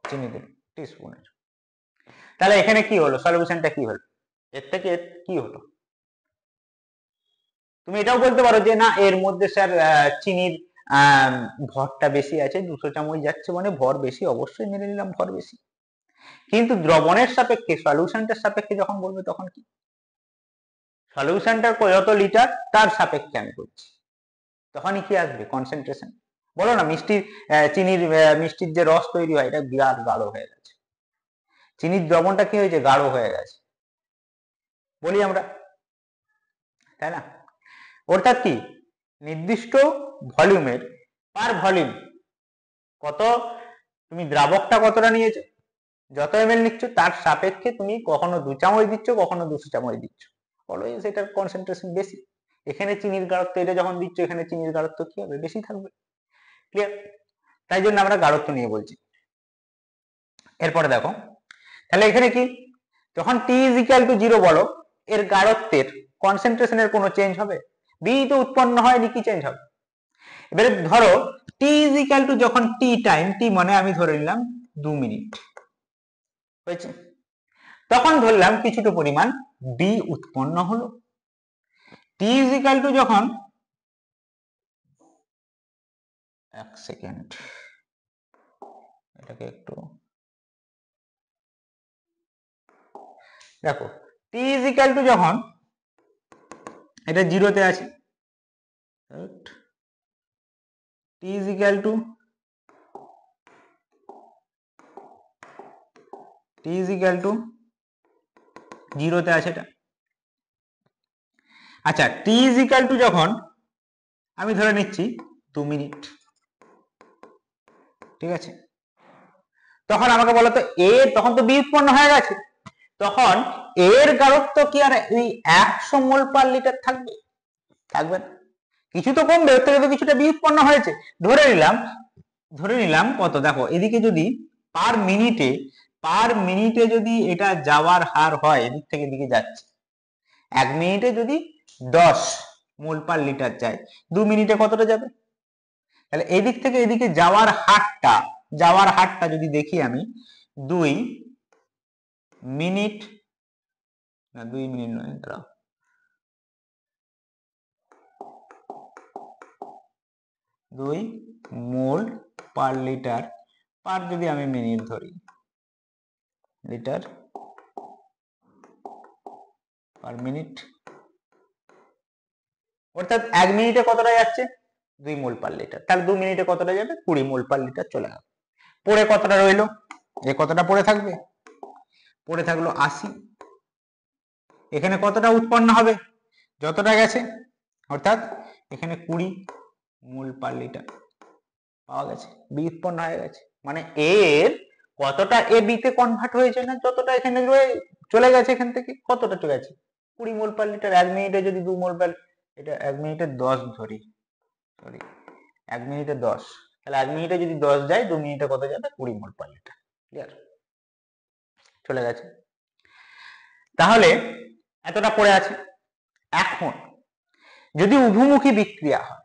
চিনি দিল টিস্পুনের। তাহলে এখানে কি হলো, সলিউশনটা কি হলো, এর থেকে কি হলো? তুমি এটাও বলতে পারো যে না, এর মধ্যে স্যার চিনির ভরটা বেশি আছে, 200 চামচ যাচ্ছে মানে ভর বেশি, অবশ্যই মেনে নিলাম ভর বেশি। কিন্তু দ্রবণের সাপেক্ষে, সলিউশনটার সাপেক্ষে যখন বলবে, তখন কি সলিউশনটা যত লিটার তার সাপেক্ষে আমি করছি, তখনই কি আসবে কনসেন্ট্রেশন। বলো না মিষ্টির মিষ্টির যে রস তৈরি হয় এটা বিরাট গাঢ় হয়ে গেছে, চিনির দ্রবণটা কি হয়েছে গাঢ় হয়ে গেছে বলি আমরা, তাই না? অর্থাৎ কি নির্দিষ্ট ভলিউমের পার ভলিউম কত, তুমি দ্রাবকটা কতটা নিয়েছো, যত এমএল নিচ্ছ তার সাপেক্ষে তুমি কখনো 2 চামচ দিচ্ছ, কখনো 200 চামচ দিচ্ছ, অলওয়েজ এটার কনসেন্ট্রেশন বেশি। এখানে চিনির গাঢ়ত্ব এটা যখন দিচ্ছ এখানে চিনির গাঢ়ত্ব কি হবে বেশি থাকবে, ক্লিয়ার? তাই জন্য আমরা গাঢ়ত্ব নিয়ে বলছি। এরপরে দেখো তাহলে এখানে কি যখন টি ইজ ইকুয়াল টু 0 বলো এর গাঢ়ত্বের কনসেন্ট্রেশনের কোনো চেঞ্জ হবে? বি তো উৎপন্ন হয়নি, কি চেঞ্জ হবে? এবারে ধরো টি ইজ ইকুয়াল টু যখন টি টাইম, টি মানে আমি ধরে নিলাম 2 মিনিট হয়েছে, তখন ধরলাম কিছুটা পরিমাণ বি উৎপন্ন হলো। টি ইজ ইকুয়াল টু যখন, এক সেকেন্ড এটাকে একটু দেখো, টি ইজ ইকুয়াল টু যখন এটা 0-তে আছে, T is equal to T is equal to 0-তে আছে এটা। আচ্ছা টি ইজ ইকুয়াল টু যখন আমি ধরে নিচ্ছি 2 মিনিট, ঠিক আছে, তখন আমাকে বলো তো এ তখন তো বি উৎপন্ন হয়ে গেছে, তখন এর গাঢ়ত্ব কি আর এই 100 মোল পার লিটার থাকবে? থাকবে না, কিছু তো কমবে, ওর থেকে তো কিছুটা বি উৎপন্ন হয়েছে। ধরে নিলাম কত, দেখো এদিকে যদি পার মিনিটে যদি এটা যাওয়ার হার হয়, এদিক থেকে এদিকে যাচ্ছে 1 মিনিটে যদি 10 মোল পার লিটার যায়, 2 মিনিটে কতটা যাবে? তাহলে এদিক থেকে এদিকে যাওয়ার হারটা যদি দেখি আমি 2 মিনিট, না 2 মিনিট নয়, দাঁড়াও, 2 মোল পার লিটার পার যদি আমি মিনিট ধরি, লিটার পার মিনিট, অর্থাৎ 1 মিনিটে কতটা যাচ্ছে 2 মোল পার লিটার, তাহলে 2 মিনিটে কতটা যাবে 20 মোল পার লিটার চলে গেল। পরে কতটা রইলো, এ কতটা পড়ে থাকবে, পড়ে থাকলো 80, এখানে কতটা উৎপন্ন হবে যতটা গেছে, অর্থাৎ এখানে 20 মোল পার লিটার পাওয়া গেছে, বি উৎপন্ন হয়ে গেছে, মানে এর কতটা এ বি তে কনভার্ট হয়েছে না, যতটা এখানে চলে গেছে, এখান থেকে কতটা চলে গেছে 20 মোল পার লিটার। 1 মিনিটে যদি 2 মোল পার, এটা 1 মিনিটে 10 ধরি, সরি 1 মিনিটে 10, তাহলে 1 মিনিটে যদি 10 যায় 2 মিনিটে কত যাবে 20 মোল পার লিটার, ক্লিয়ার? চলে গেছে, তাহলে এতটা পড়ে আছে। এখন যদি উভমুখী বিক্রিয়া হয়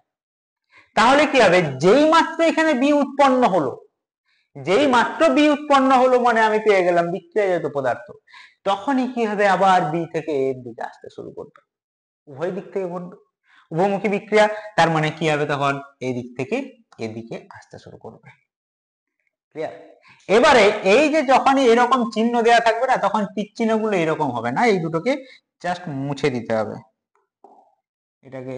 তাহলে কি হবে, যেই মাত্র এখানে বি উৎপন্ন হলো, মানে আমি পেয়ে গেলাম বিক্রিয়াজাত পদার্থ, তখনই কি হবে আবার বি থেকে এর দিকে আসতে শুরু করবে, উভয় দিক থেকে ঘটবে উভমুখী বিক্রিয়া, তার মানে কি হবে তখন এই দিক থেকে এদিকে আসতে শুরু করবে, ক্লিয়ার? এবারে এই যে যখনই এরকম চিহ্ন দেওয়া থাকবে না, তখন টিক চিহ্নগুলো এরকম হবে না, এই দুটোকে জাস্ট মুছে দিতে হবে, এটাকে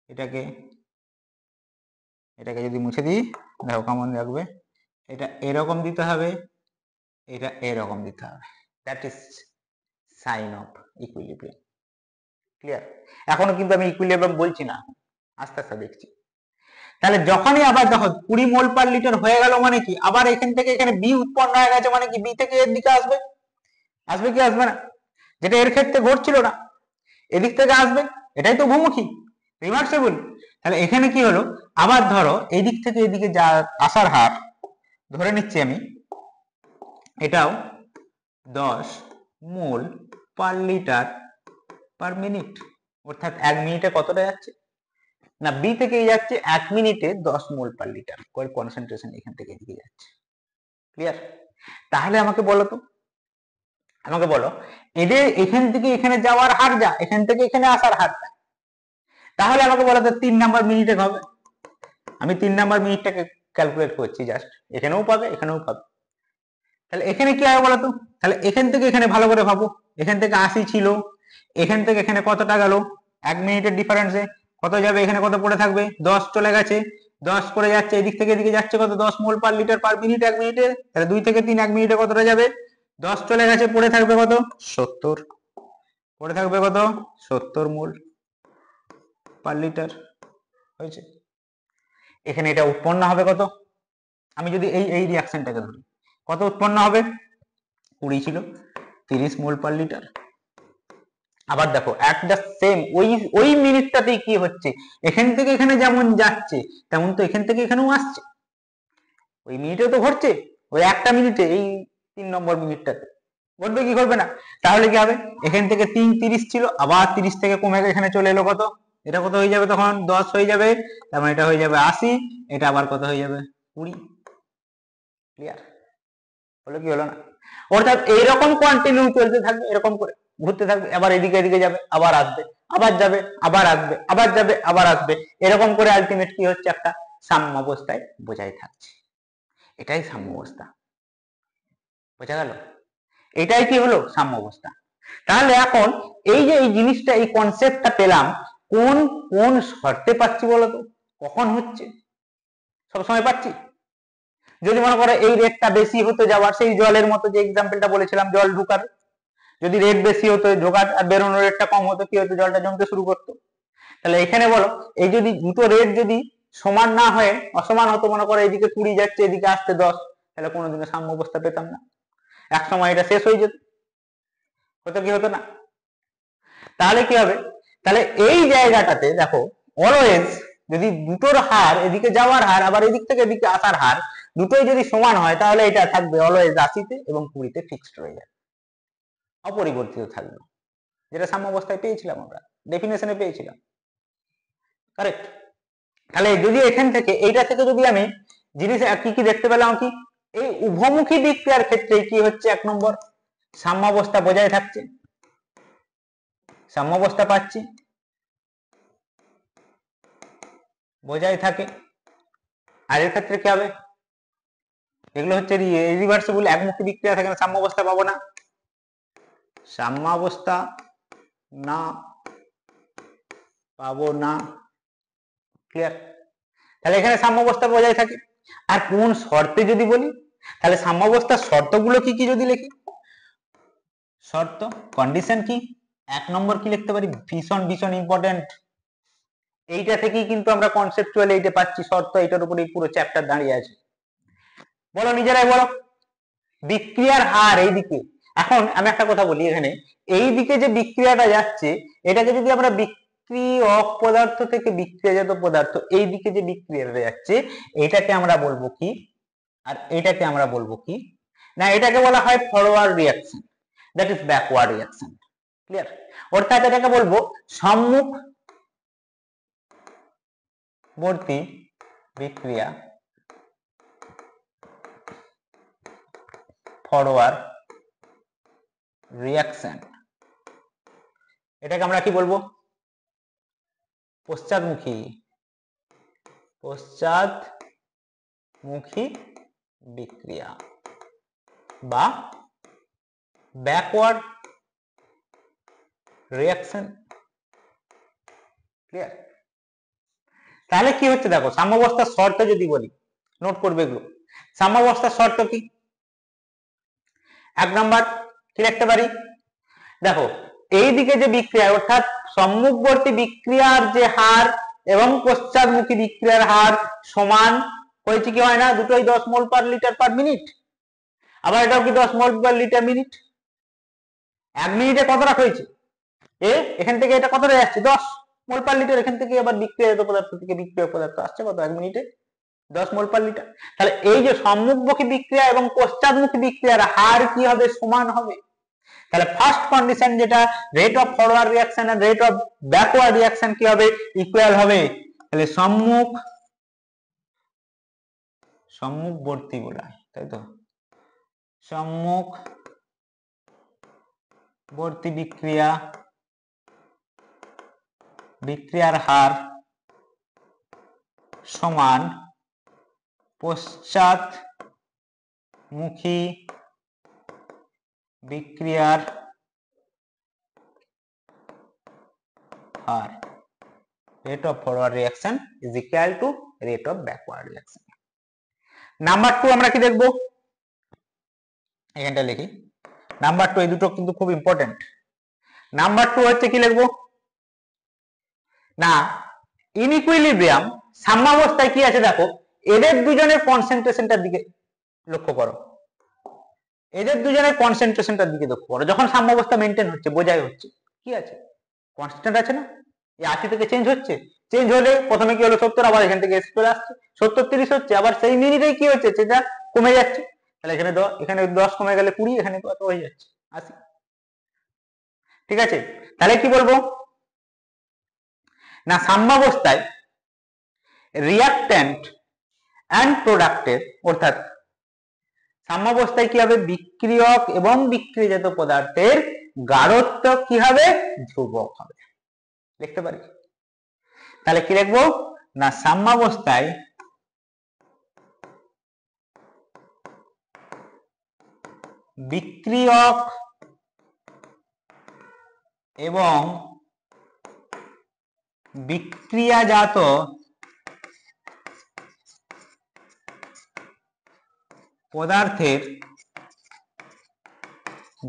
এটাকে এটাকে যদি মুছে দিই দেখো কেমন লাগবে, এটা এরকম দিতে হবে, এটা এরকম দিতে হবে, that is sign of equilibrium, clear? এখনো কিন্তু আমি ইকুইলিব্রিয়াম বলছি না, আস্তে আস্তে দেখছি। তাহলে যখনই আবার দেখো 20 মোল পার লিটার হয়ে গেল, মানে কি আবার এখান থেকে এখানে বি উৎপন্ন হয়ে গেছে, মানে কি বি থেকে এর দিকে আসবে, আসবে কি আসবে না, যেটা এর ক্ষেত্রে ঘটছিল না, এদিক থেকে আসবে, এটাই তো ভূমুখী রিভার্সেবল। তাহলে এখানে কি হলো, আবার ধরো এই দিক থেকে এদিকে যা আসার হার ধরে নিচ্ছি আমি, এটাও 10 মোল পার লিটার পার মিনিট, অর্থাৎ 1 মিনিটে কতটা যাচ্ছে না, বি থেকে যাচ্ছে 1 মিনিটে 10 মোল পার লিটার করে কনসেন্ট্রেশন এখান থেকে এদিকে যাচ্ছে, ক্লিয়ার? তাহলে আমাকে বলো এদের এখান থেকে এখানে যাওয়ার হার যা, এখান থেকে এখানে আসার হার যা, তাহলে আমাকে বলো তো 3 নাম্বার মিনিটে হবে, আমি 3 নাম্বার মিনিটটাকে ক্যালকুলেট করছি, জাস্ট এখানেও পাবে এখানেও পাবে, তাহলে এখানে কি হবে বলতো, তাহলে এখান থেকে এখানে ভালো করে ভাবো, এখান থেকে 80 ছিল, এখান থেকে এখানে কতটা গেল 1 মিনিটের ডিফারেন্সে কত যাবে, এখানে কত পড়ে থাকবে 10 চলে গেছে, 10 করে যাচ্ছে এদিক থেকে এদিকে যাচ্ছে কত 10 মোল পার লিটার পার মিনিট 1 মিনিটে, তাহলে 2 থেকে 3 1 মিনিটে কতটা যাবে 10 চলে গেছে, পড়ে থাকবে কত 70, পড়ে থাকবে কত 70 মোল পার লিটার হয়েছে। এখানে এটা উৎপন্ন হবে কত, আমি যদি এই রিঅ্যাকশনটাকে ধরি কত উৎপন্ন হবে 20 ছিল 30 মোল পার লিটার। আবার দেখো অ্যাট দ্য সেম ওই মিনিটটাতেই কি হচ্ছে, এখান থেকে এখানে যেমন যাচ্ছে তেমন তো এখান থেকে এখানেও আসছে, ওই মিনিটেও তো ঘটছে, ওই একটা মিনিটে এই 3 নম্বর মিনিটটাতে ঘটবে কি ঘটবে না। তাহলে কি হবে, এখান থেকে 30 ছিল, আবার 30 থেকে কমে এখানে চলে এলো কত, এটা কত হয়ে যাবে তখন 10 হয়ে যাবে, তার মানে এটা হয়ে যাবে 80, এটা আবার কত হয়ে যাবে 20। ক্লিয়ার হলো কি হলো না। অর্থাৎ এইরকম কন্টিনিউ চলতে থাকবে, এরকম করে ঘুরতে থাকবে, আবার এদিকে এদিকে যাবে, আবার আসবে, আবার যাবে, আবার আসবে, আবার যাবে, আবার আসবে, এরকম করে আলটিমেট কি হচ্ছে একটা সাম্য অবস্থায় বোঝাই থাকছে। এটাই সাম্য অবস্থা, বোঝা গেল, এটাই কি হলো সাম্য অবস্থা। তাহলে এখন এই যে এই জিনিসটা এই কনসেপ্টটা পেলাম, কোন কোন শর্তে পাচ্ছি বলতো, কখন হচ্ছে, সবসময় পাচ্ছি। যদি মনে করো এই রেটটা বেশি হতে যাওয়ার, সেই জলের মতো যে এক্সাম্পলটা বলেছিলাম জল ঢুকার, যদি রেট বেশি হতো ঢোকার আর বেরোনোর রেটটা কম হতো কি হতো, জলটা জমতে শুরু করতো। তাহলে এখানে বলো এই যদি দুটো রেট যদি সমান না হয়ে অসমান হতো, মনে করো এদিকে 20 যাচ্ছে এদিকে আসছে 10, তাহলে কোনোদিনও সাম্য অবস্থা পেতাম না, এক সময় এটা শেষ হয়ে যেত, হতো কি হতো না। তাহলে কি হবে, তাহলে এই জায়গাটাতে দেখো অলওয়েজ যদি দুটোর হার, এদিকে যাওয়ার হার আবার এদিক থেকে এদিকে আসার হার দুটোই যদি সমান হয়, তাহলে এটা থাকবে অলওয়েজ 80-তে এবং 20-তে ফিক্সড হয়ে যাবে, অপরিবর্তিত থাকবে, যেটা সাম্য অবস্থায় পেয়েছিলাম আমরা, ডেফিনেশনে পেয়েছিলাম। কারেক্ট। তাহলে যদি এখান থেকে এইটা থেকে যদি আমি জিনিস কি কি দেখতে পেলাম, কি এই উভমুখী বিক্রিয়ার ক্ষেত্রে কি হচ্ছে, 1 নম্বর সাম্যাবস্থা বজায় থাকছে, সাম্যাবস্থা পাচ্ছি, বজায় থাকে। আর এর ক্ষেত্রে কি হবে, এগুলো হচ্ছে রিভার্সিবল, একমুখী বিক্রিয়া থাকে না, সাম্যাবস্থা পাবো না, সাম্যাবস্থা না পাবো না। ক্লিয়ার। তাহলে এখানে সাম্যাবস্থা বজায় থাকে। আর কোন শর্তে যদি বলি, তাহলে সাম্যাবস্থার শর্তগুলো কি কি যদি লিখি, শর্ত কন্ডিশন কি 1 নম্বর কি লিখতে পারি, ভীষণ ভীষণ ইম্পর্টেন্ট, এইটা থেকেই কিন্তু আমরা কনসেপচুয়াল এইটা পাচ্ছি শর্ত, এটার উপরেই পুরো চ্যাপ্টার দাঁড়িয়ে আছে। বলো নিজেরাই বলো, বিক্রিয়ার হার এইদিকে, এখন আমি একটা কথা বলি এখানে, এইদিকে যে বিক্রিয়াটা যাচ্ছে এটাকে যদি আমরা বিক্রিয়ক পদার্থ থেকে বিক্রিয়াজাত পদার্থ, এইদিকে যে বিক্রিয়াটা যাচ্ছে এটাকে আমরা বলবো কি, আর এটাকে আমরা বলবো কি না, এটাকে বলা হয় forward reaction, that is backward reaction. Clear. অর্থাৎ এটাকে বলবো সম্মুখবর্তী বিক্রিয়া, ফরওয়ার্ড রিঅ্যাকশন, এটাকে আমরা কি বলবো পশ্চাৎমুখী, পশ্চাৎমুখী বিক্রিয়া বা ব্যাকওয়ার্ড রিঅ্যাকশন। ক্লিয়ার। তাহলে কি হচ্ছে দেখো, সাম্যাবস্থার শর্ত যদি বলি, নোট করবে এগুলো, সাম্যাবস্থার শর্ত কি, 1 নম্বর কি লিখতে পারি, দেখো এইদিকে যে বিক্রিয়া অর্থাৎ সম্মুখবর্তী বিক্রিয়ার যে হার এবং পশ্চাৎমুখী বিক্রিয়ার হার সমান হয়েছে কি হয় না, দুটোই 10 মোল পার লিটার পার মিনিট, আবার এটাও কি 10 মোল পার লিটার মিনিট, 1 মিনিটে কতটা হয়েছে, এখান থেকে এটা কতটা যাচ্ছে 10 মোল পার লিটার, এখান থেকে আবার বিক্রিয়াজাত পদার্থ থেকে বিক্রিয়ক পদার্থ আসছে কত 1 মিনিটে 10 মোল পার লিটার। তাহলে এই যে সম্মুখমুখী বিক্রিয়া এবং পশ্চাৎমুখী বিক্রিয়ার হার কি হবে, সমান হবে। তাহলে ফার্স্ট কন্ডিশন যেটা rate of forward reaction and rate of backward reaction কি হবে, ইকুয়াল হবে। তাহলে সম্মুখবর্তী বলা হয়, তাই তো, সম্মুখবর্তী বিক্রিয়ার হার সমান পশ্চাৎমুখী বিক্রিয়ার হার rate of forward reaction is equal to rate of backward reaction. Number 2 আমরা কি দেখব, এখানটা লিখি নাম্বার 2, এই দুটো কিন্তু খুব ইম্পর্টেন্ট। নাম্বার 2 হচ্ছে কি লিখবো না, ইনইকুইলিব্রিয়াম সাম্যাবস্থায় কি আছে দেখো, এদের দুজনের কনসেন্ট্রেশনটার দিকে লক্ষ্য করো, এদের দুজনের কনসেন্ট্রেশনটার দিকে লক্ষ্য করো। যখন সাম্যাবস্থা মেনটেন হচ্ছে, বোঝাই হচ্ছে কি আছে, কনস্ট্যান্ট আছে না, এই 80 থেকে চেঞ্জ হচ্ছে, চেঞ্জ হলে প্রথমে কি হলো 70, আবার এখান থেকে চলে আসছে 70 30 হচ্ছে, আবার সেই মিনিটেই কি হচ্ছে সেটা কমে যাচ্ছে, তাহলে এখানে 10 কমে গেলে 20, এখানে কত হয়ে যাচ্ছে 80। ঠিক আছে, তাহলে কি বলবো না, সাম্যাবস্থায় রিঅ্যাকট্যান্ট এন্ড প্রোডাক্টের, অর্থাৎ সাম্যাবস্থায় কি হবে, বিক্রিয়ক এবং বিক্রিয়াজাত পদার্থের গাঢ়ত্ব কি হবে, ধ্রুবক হবে। লিখতে পারি, তাহলে কি লিখবো না, সাম্যাবস্থায় বিক্রিয়ক এবং বিক্রিয়াজাত পদার্থের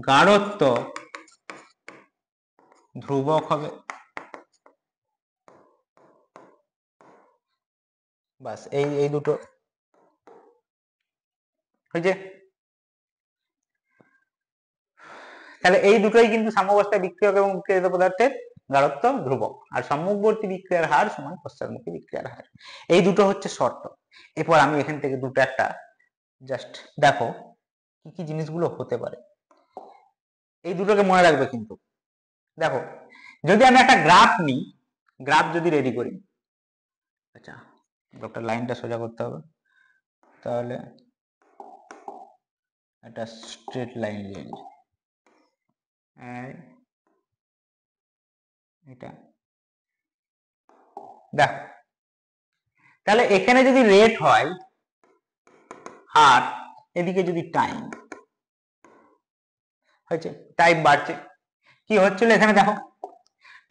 গাঢ়ত্ব ধ্রুবক হবে। বাস এই দুটো হয়েছে। তাহলে এই দুটোই কিন্তু সাম্যাবস্থায় বিক্রিয়ক এবং বিক্রিয়াজাত পদার্থের গাঢ়ত্ব ধ্রুবক, আর সম্মুখবর্তী বিক্রিয়ার হার সমান পশ্চাৎমুখী বিক্রিয়ার হার, এই দুটো হচ্ছে শর্ত। এরপর আমি এখান থেকে দুটো একটা জাস্ট দেখো কি কি জিনিসগুলো হতে পারে, এই দুটোকে মনে রাখবে কিন্তু। দেখো, যদি আমি একটা গ্রাফ নিই, গ্রাফ যদি রেডি করি, আচ্ছা একটা লাইনটা সোজা করতে হবে, তাহলে একটা স্ট্রেট লাইন নিয়ে নিই, এটা দেখো, তাহলে এখানে যদি রেট হয় হার, এদিকে যদি টাইম হয়েছে, টাইম বাড়ছে, কি হচ্ছিল এখানে দেখো,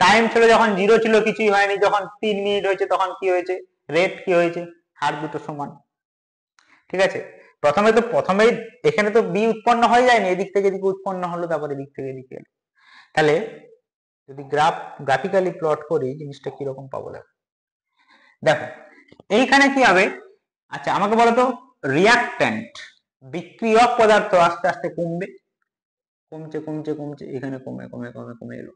টাইম ছিল যখন 0 ছিল কিছুই হয়নি, যখন 3 মিনিট হয়েছে তখন কি হয়েছে, রেট কি হয়েছে, হার দুটো সমান। ঠিক আছে, প্রথমেই এখানে তো বি উৎপন্ন হয়ে যায়নি, এদিক থেকে এদিকে উৎপন্ন হলো, তারপরে এদিক থেকে এদিকে এলো। তাহলে যদি গ্রাফিক্যালি প্লট করি, জিনিসটা কিরকম পাবো দেখো, এইখানে কি হবে, আচ্ছা আমাকে বলো তো, রিঅ্যাকট্যান্ট বিক্রিয়ক পদার্থ আস্তে আস্তে কমবে, কমছে কমছে কমছে, এখানে কমে কমে কমে কমে এলো,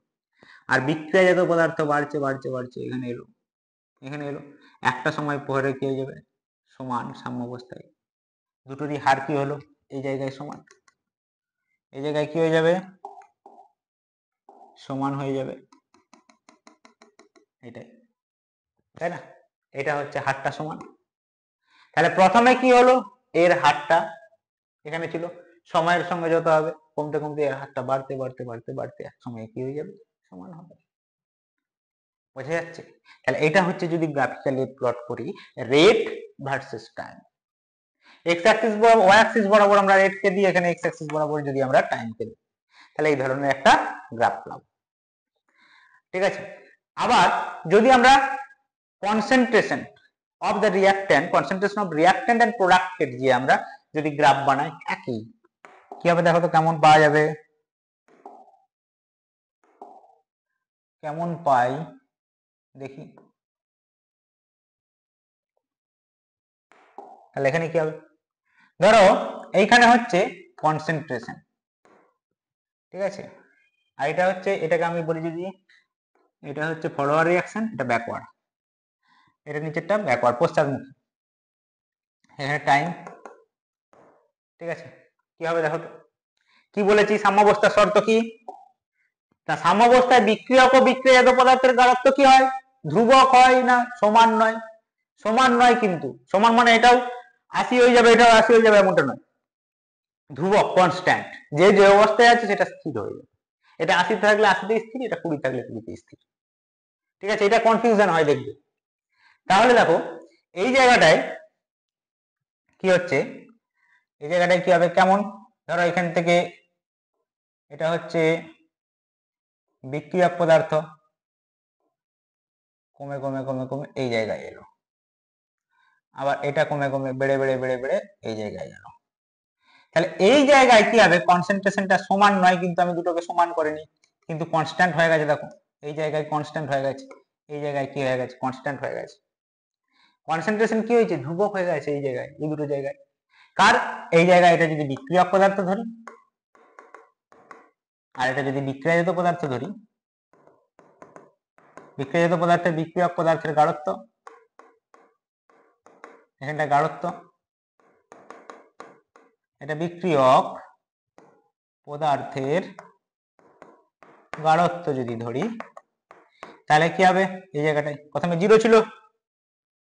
আর বিক্রিয়াজাত পদার্থ বাড়ছে বাড়ছে বাড়ছে, এখানে এলো এখানে এলো, একটা সময় পরে কি হয়ে যাবে, সমান সাম্যাবস্থায় দুটোরই হার কি হলো, এই জায়গায় সমান, এই জায়গায় কি হয়ে যাবে, সমান হয়ে যাবে, এটাই, তাই না, এটা হচ্ছে হারটা সমান। তাহলে প্রথমে কি হলো, এর হারটা এখানে ছিল, সময়ের সঙ্গে যত হবে কমতে কমতে এর হারটা বাড়তে বাড়তে বাড়তে বাড়তে এক সময় কি হয়ে যাবে, সমান হবে। বোঝা যাচ্ছে? তাহলে এটা হচ্ছে যদি গ্রাফিক্যালি প্লট করি rate versus time, x Axis বরাবর ওয়াই অ্যাক্সিস বরাবর আমরা রেট কে দিই, এখানে এক্স অ্যাক্সিস বরাবর যদি আমরা টাইম কে দিই, তাহলে এই ধরনের একটা গ্রাফ পাবো। ঠিক আছে, আবার যদি আমরা concentration of the reactant, concentration of reactant and producted দিয়ে আমরা যদি গ্রাফ বানাই, একই কি হবে দেখো তো, কেমন পাওয়া যাবে, কেমন পাই দেখি, তাহলে এখানে কি হবে, ধরো এইখানে হচ্ছে কনসেন্ট্রেশন, ঠিক আছে, আর এটা হচ্ছে, এটাকে আমি বলি যদি, এটা হচ্ছে ফরওয়ার্ড রিঅ্যাকশন, এটা ব্যাকওয়ার্ড, এটা নিচেরটা ব্যাকওয়ার্ড পশ্চাৎমুখী, এখানে টাইম। ঠিক আছে, কি হবে দেখো তো, কি বলেছি, সাম্যাবস্থার শর্ত কি না, সাম্যাবস্থায় বিক্রিয়ক ও বিক্রিয়াজাত পদার্থের গাঢ়ত্ব কি হয়, ধ্রুবক হয় না সমান নয়, সমান নয়, কিন্তু সমান মানে এটাও 80 হয়ে যাবে, এটাও 80 হয়ে যাবে এমনটা নয়, ধ্রুবক কনস্ট্যান্ট, যে যে অবস্থায় আছে সেটা স্থির হয়ে যাবে, এটা 80 থাকলে 80 তে স্থির, এটা 20 থাকলে 20 তে স্থির। ঠিক আছে, এটা কনফিউশন হয় দেখবে। তাহলে দেখো এই জায়গাটায় কি হচ্ছে, এই জায়গাটায় কি হবে, কেমন ধরো এখান থেকে এটা হচ্ছে বিক্রিয়ক পদার্থ, কমে কমে কমে কমে এই জায়গায় এলো, আবার এটা কমে কমে বেড়ে বেড়ে বেড়ে বেড়ে এই জায়গায় এলো। তাহলে এই জায়গায় কি হবে, কনসেন্ট্রেশনটা সমান নয়, কিন্তু আমি দুটোকে সমান করিনি, কিন্তু কনস্ট্যান্ট হয়ে গেছে। দেখো এই জায়গায় কনস্ট্যান্ট হয়ে গেছে, এই জায়গায় কি হয়ে গেছে, কনস্ট্যান্ট হয়ে গেছে। কনসেন্ট্রেশন কি হয়েছে, ধ্রুবক হয়ে গেছে এই জায়গায়, এই দুটো জায়গায়। কার, এই জায়গায় এটা যদি বিক্রিয়ক পদার্থ ধরি, আর এটা যদি বিক্রিয়াজাত পদার্থ ধরি, বিক্রিয়াজাত পদার্থের বিক্রিয়ক পদার্থের গাঢ়ত্ব, এখানটা গাঢ়ত্ব, এটা বিক্রিয়ক পদার্থের গাঢ়ত্ব যদি ধরি, তাহলে কি হবে, এই জায়গাটায় প্রথমে 0 ছিল,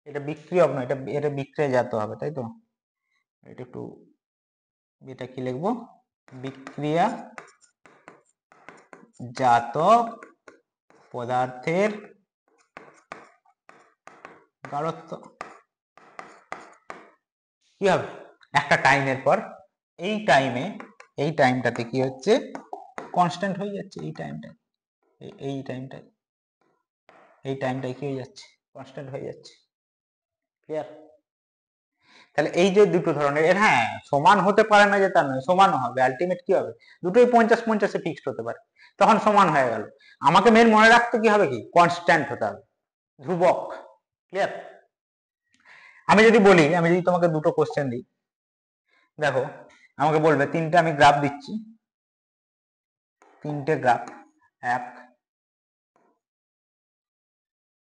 এটা বিক্রিয়ক নয়, এটা বিক্রিয়াজাত হবে, তাই তো। এটা একটু, এটা কি লিখবো, বিক্রিয়াজাত পদার্থের গাঢ়ত্ব। কি হবে, একটা টাইমের পর এই টাইমটাতে কি হচ্ছে, কনস্ট্যান্ট হয়ে যাচ্ছে, এই টাইমটাই কি হয়ে যাচ্ছে, কনস্ট্যান্ট হয়ে যাচ্ছে। ক্লিয়ার। তাহলে এই যে দুটো ধরনের, হ্যাঁ সমান হতে পারে না যে তা নয়, সমানও হবে, আলটিমেট কি হবে, দুটোই 50-50 ফিক্সড হতে পারে, তখন সমান হয়ে গেল। আমাকে মেন মনে রাখতে কি হবে, কি কনস্ট্যান্ট হতে হবে, ধ্রুবক। ক্লিয়ার। আমি যদি তোমাকে দুটো কোশ্চেন দিই, দেখো আমাকে বলবে তিনটে, আমি গ্রাফ দিচ্ছি, তিনটে গ্রাফ, 1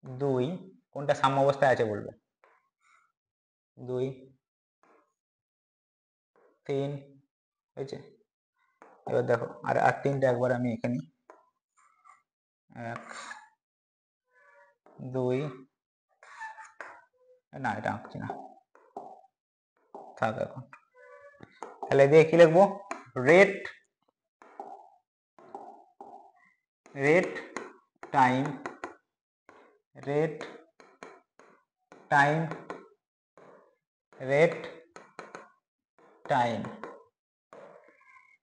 2, কোনটা সাম্য অবস্থায় আছে বলবে, 2 3 হয়েছে। এবার দেখো আর তিনটে একবার আমি এখানে 1 2, না এটা আঁকছি না, থাক এখন। তাহলে দিয়ে কি লিখবো, রেট টাইম রেট টাইম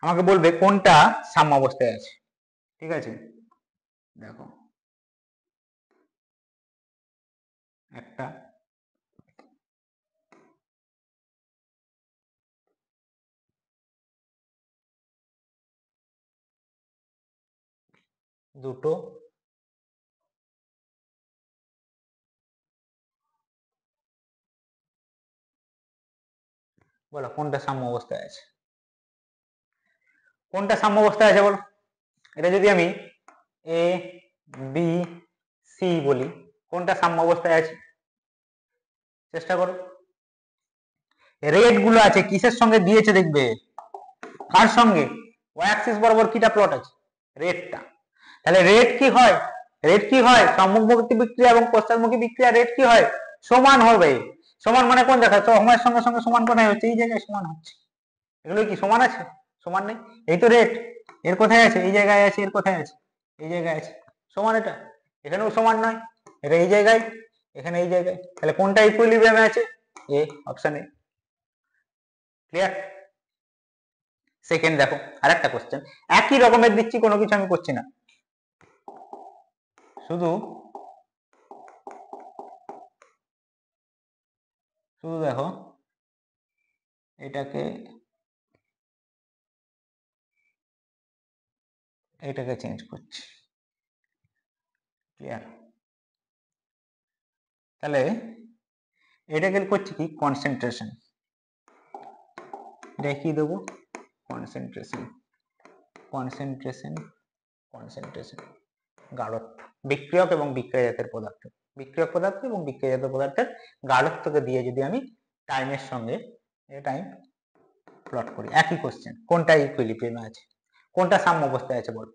আমাকে বলবে কোনটা সাম্য অবস্থায় আছে। ঠিক আছে, দেখো একটা, দুটো, বলো কোনটা সাম্য অবস্থায় আছে, কোনটা সাম্য অবস্থায় আছে বলো। এটা যদি আমি এ বি সি বলি, কোনটা সাম্য অবস্থায় আছে, চেষ্টা করো। রেট গুলো আছে কিসের সঙ্গে দিয়েছে দেখবে, কার সঙ্গে, ওয়াই অ্যাক্সিস বরাবর কিটা প্লট আছে, রেটটা। তাহলে রেট কি হয়, সম্মুখমুখী বিক্রিয়া এবং পশ্চাৎমুখী বিক্রিয়া রেট কি হয়, সমান হবে। সমান মানে কোন জায়গায়, সময়ের সঙ্গে সঙ্গে সমান কোথায় হচ্ছে, এই জায়গায় সমান হচ্ছে। এগুলো কি সমান আছে, সমান নেই, এই তো রেট, এর কোথায় আছে, এই জায়গায় আছে, এর কোথায় আছে, এই জায়গায় আছে, সমান। এটা এখানেও সমান নয়, এটা এই জায়গায়, এখানে এই জায়গায়, তাহলে কোনটা ইকুইলিব্রিয়ামে আছে, এ, অপশন এ। ক্লিয়ার। সেকেন্ড দেখো আরেকটা কোশ্চেন, একই রকমের দিচ্ছি, কোনো কিছু আমি করছি না, শুধু দেখো এটাকে চেঞ্জ করছি। ক্লিয়ার। তাহলে এটাকে করছি কি, কনসেন্ট্রেশন, এটা কি দেবো, কনসেন্ট্রেশন গাঢ়ত্ব, বিক্রিয়ক এবং বিক্রিয়াজাতের পদার্থ, এবং বিক্রিয়াজাত পদার্থের গাঢ়ত্বকে দিয়ে যদি আমি টাইমের সঙ্গে টাইম প্লট করি, একই কোশ্চেন, কোনটা ইকুইলিব্রিয়ামে আছে, কোনটা সাম্য অবস্থায় আছে বল,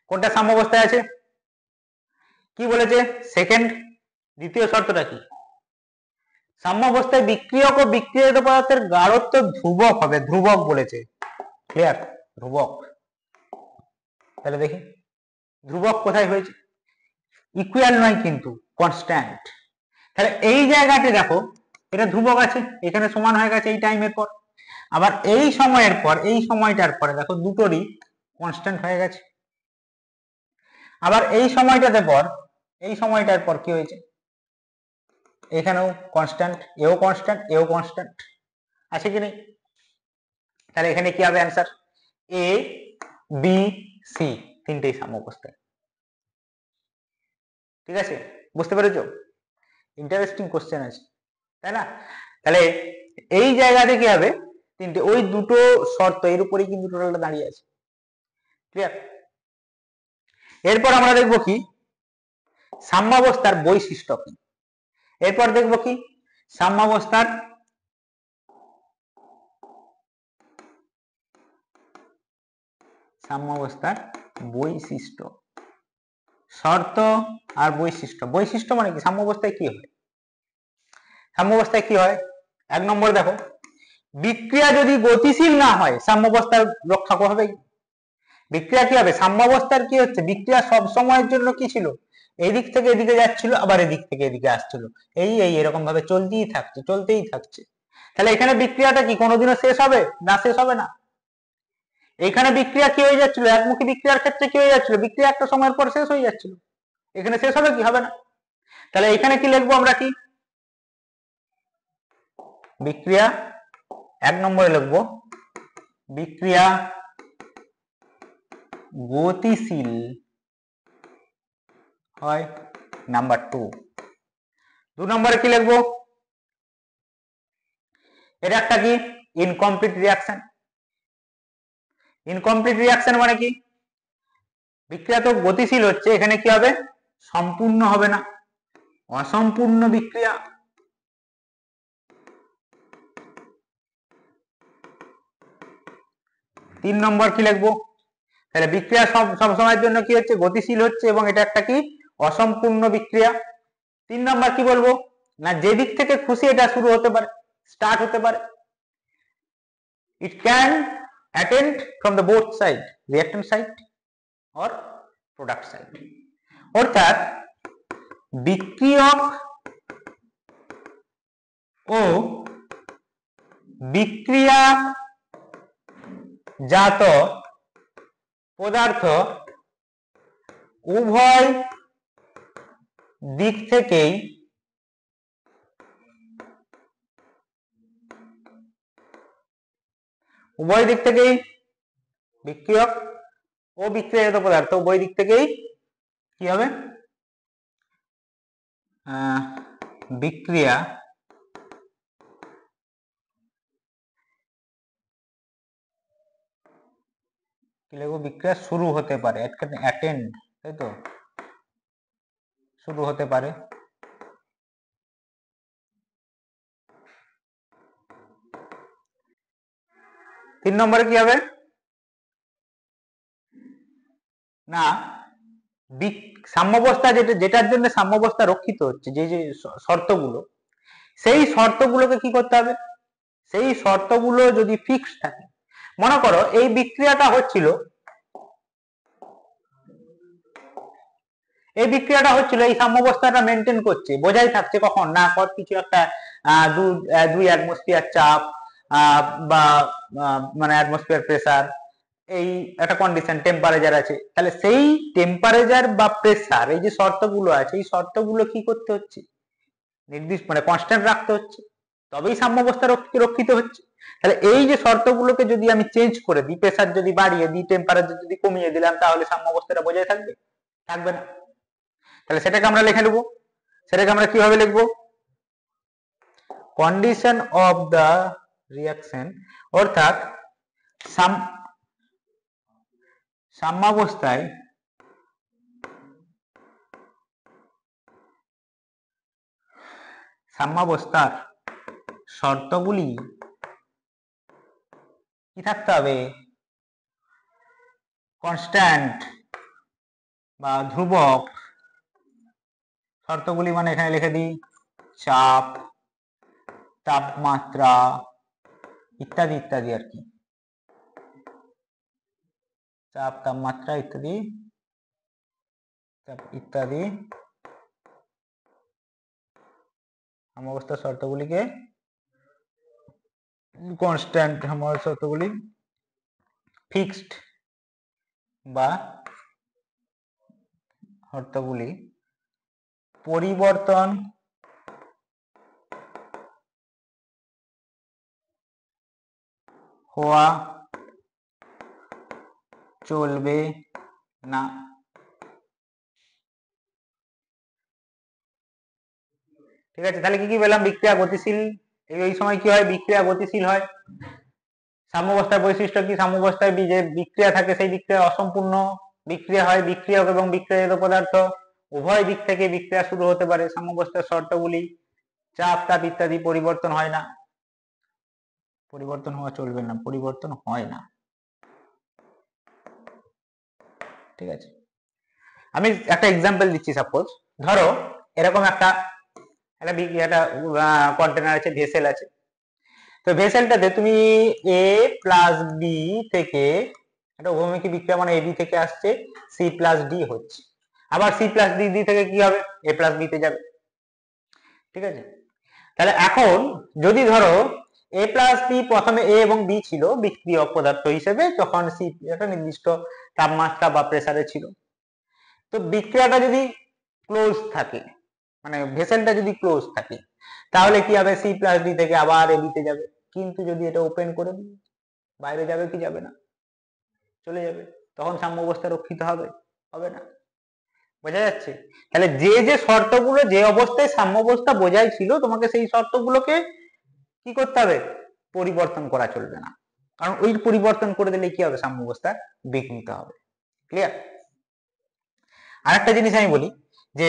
কোনটা সাম্য অবস্থায় আছে, কি বলেছে সেকেন্ড, দ্বিতীয় শর্তটা কি, সাম্য অবস্থায় বিক্রিয়ক ও বিক্রিয়াজাত পদার্থের গাঢ়ত্ব ধ্রুবক হবে, ধ্রুবক বলেছে। ক্লিয়ার, ধ্রুবক। তাহলে দেখি ধ্রুবক কোথায় হয়েছে, ইকুয়াল নয় কিন্তু কনস্ট্যান্ট। তাহলে এই জায়গাতে দেখো এটা ধ্রুবক আছে, এখানে সমান হয়ে গেছে এই টাইমের পর, আবার এই সময়ের পর, এই সময়টার পরে দেখো দুটোরই কনস্ট্যান্ট হয়ে গেছে। আবার এই সময়টাতে পর এই সময়টার পর কি হয়েছে, এখানেও কনস্ট্যান্ট, এও কনস্ট্যান্ট, এও কনস্ট্যান্ট আছে কি নেই? তাহলে এখানে কি হবে অ্যান্সার? এ বি সি তিনটেই সাম্যাবস্থায়। ঠিক আছে, বুঝতে পেরেছো? ইন্টারেস্টিং কোশ্চেন আছে, তাই না? তাহলে এই জায়গাতে কি হবে, তিনটে ওই দুটো শর্ত এর উপরেই কিন্তু টোটালটা দাঁড়িয়ে আছে। ক্লিয়ার? এরপর আমরা দেখবো কি সাম্যাবস্থার বৈশিষ্ট্য কি। এরপর দেখবো কি সাম্যাবস্থার বৈশিষ্ট্য, শর্ত আর বৈশিষ্ট্য। বৈশিষ্ট্য মানে কি, সাম্যাবস্থায় কি হয়, সাম্যাবস্থায় কি হয়? এক নম্বর দেখো, বিক্রিয়া যদি গতিশীল না হয় সাম্যাবস্থার রক্ষা হবে। বিক্রিয়া কি হবে, সাম্যাবস্থার কি হচ্ছে, বিক্রিয়া সব সময়ের জন্য কি ছিল, এদিক থেকে এদিকে যাচ্ছিল, আবার এদিক থেকে এদিকে আসছিল, এই এরকম ভাবে চলতেই থাকছে। তাহলে এখানে বিক্রিয়াটা কি কোনোদিনও শেষ হবে না? শেষ হবে না। এখানে বিক্রিয়া কি হয়ে যাচ্ছিল, একমুখী বিক্রিয়ার ক্ষেত্রে কি হয়ে যাচ্ছিল, বিক্রিয়া একটা সময়ের পর শেষ হয়ে যাচ্ছিল, এখানে শেষ হবে কি, হবে না। তাহলে এখানে কি লিখবো আমরা, কি বিক্রিয়া, এক নম্বরে লিখবো বিক্রিয়া গতিশীল হয়, নাম্বার 2। 2 নম্বরে কি লিখবো, এটা একটা কি ইনকমপ্লিট রিঅ্যাকশন। ইনকমপ্লিট রিঅ্যাকশন মানে কি, বিক্রিয়া তো গতিশীল হচ্ছে, এখানে কি হবে, সম্পূর্ণ হবে না, অসম্পূর্ণ বিক্রিয়া। তিন নম্বর কি লিখবো, তাহলে বিক্রিয়া সব সময়ের জন্য কি হচ্ছে, গতিশীল হচ্ছে, এবং এটা একটা কি অসম্পূর্ণ বিক্রিয়া। 3 নম্বর কি বলবো না, যে দিক থেকে খুশি এটা শুরু হতে পারে, স্টার্ট হতে পারে, it can attend from the both side, reactant side or product side। অর্থাৎ বিক্রিয়ক ও বিক্রিয়াজাত পদার্থ উভয় দিক থেকেই বিক্রিয়ক ও বিক্রিয়াজাত পদার্থ উভয় দিক থেকেই কি হবে, বিক্রিয়া কি লিখবো, বিক্রিয়া শুরু হতে পারে, অ্যাটেন্ড, তাই তো, শুরু হতে পারে। তিন নম্বরে কি হবে না, সাম্যাবস্থা যেটার জন্য সাম্যাবস্থা রক্ষিত হচ্ছে, যে শর্তগুলো, সেই শর্তগুলোকে কি করতে হবে, সেই শর্তগুলো যদি ফিক্স থাকে, মনে করো এই বিক্রিয়াটা হচ্ছিল, এই সাম্যাবস্থাটা মেনটেন করছে, বোঝাই থাকছে কখন না, কিছু একটা 2 অ্যাটমসফিয়ার চাপ বা মানে অ্যাটমসফিয়ার প্রেসার, এই একটা কন্ডিশন টেম্পারেচার আছে, তাহলে সেই টেম্পারেচার বা প্রেসার, এই যে শর্তগুলো আছে, এই শর্তগুলো কি করতে হচ্ছে, নির্দিষ্ট মানে কনস্ট্যান্ট রাখতে হচ্ছে, তবেই সাম্যাবস্থা রক্ষিত হচ্ছে। তাহলে এই যে শর্তগুলোকে যদি আমি চেঞ্জ করে দিই, প্রেসার যদি বাড়িয়ে দিই, টেম্পারেচার যদি কমিয়ে দিলাম, তাহলে সাম্যাবস্থাটা বজায় থাকবে? থাকবে না। তাহলে সেটাকে আমরা লিখে নেব, সেটাকে আমরা কিভাবে লিখবো, কন্ডিশন অফ দা রিঅ্যাকশন, অর্থাৎ সাম্যাবস্থায় সাম্যাবস্থার শর্তগুলি কি থাকতে হবে, কনস্ট্যান্ট বা ধ্রুবক। শর্তগুলি মানে এখানে লিখে দিই চাপ, তাপমাত্রা ইত্যাদি ইত্যাদি আর কি, চাপ, তাপমাত্রা ইত্যাদি ইত্যাদি সাম্যাবস্থার শর্তগুলিকে কনস্ট্যান্ট, সাম্যাবস্থার শর্তগুলি ফিক্সড বা শর্তগুলি পরিবর্তন হওয়া চলবে না। ঠিক আছে, তাহলে কি কি পেলাম? বিক্রিয়া গতিশীল, এই সময় কি হয়? বিক্রিয়া গতিশীল হয়। সাম্যাবস্থার বৈশিষ্ট্য কি? সাম্যাবস্থায় যে বিক্রিয়া থাকে সেই বিক্রিয়া অসম্পূর্ণ বিক্রিয়া হয়। বিক্রিয়ক এবং বিক্রিয়িত পদার্থ উভয় দিক থেকে বিক্রিয়া শুরু হতে পারে। সাম্যাবস্থার শর্তগুলি চাপ, তাপ ইত্যাদি পরিবর্তন হয় না। পরিবর্তন হওয়া চলবে না, পরিবর্তন হয় না। ঠিক আছে, আমি একটা এক্সাম্পল দিচ্ছি। সাপোজ ধরো এরকম একটা কন্টেনার আছে, ভেসেল আছে। তো ভেসেলটাতে তুমি এ প্লাস বি থেকে একটা অভিমুখী বিক্রিয়া, মানে এবি থেকে আসছে, সি প্লাস ডি হচ্ছে। আবার সি প্লাস ডি থেকে কি হবে? এ প্লাস বি তে যাবে। ঠিক আছে, তাহলে এখন যদি ধরো এ প্লাস বি, প্রথমে এ এবং বি ছিল বিক্রিয়ক পদার্থ হিসেবে, যখন সি একটা নির্দিষ্ট তাপমাত্রা বা প্রেসারে ছিল। তো বিক্রিয়াটা যদি ক্লোজ থাকে, মানে ভেসেলটা যদি ক্লোজ থাকে, তাহলে কি হবে? সি প্লাস ডি থেকে আবার এবি তে যাবে। কিন্তু যদি এটা ওপেন করে দিই, বাইরে যাবে কি যাবে না? চলে যাবে। তখন সাম্যাবস্থা রক্ষিত হবে? হবে না। বোঝা যাচ্ছে? তাহলে যে যে শর্তগুলো যে অবস্থায় সাম্যাবস্থা বজায় ছিল, তোমাকে সেই শর্তগুলোকে কি করতে হবে? পরিবর্তন করা চলবে না। কারণ ওই পরিবর্তন করে দিলে কি হবে? সাম্যাবস্থা বিঘ্নিত হবে। ক্লিয়ার? আরেকটা জিনিস আমি বলি যে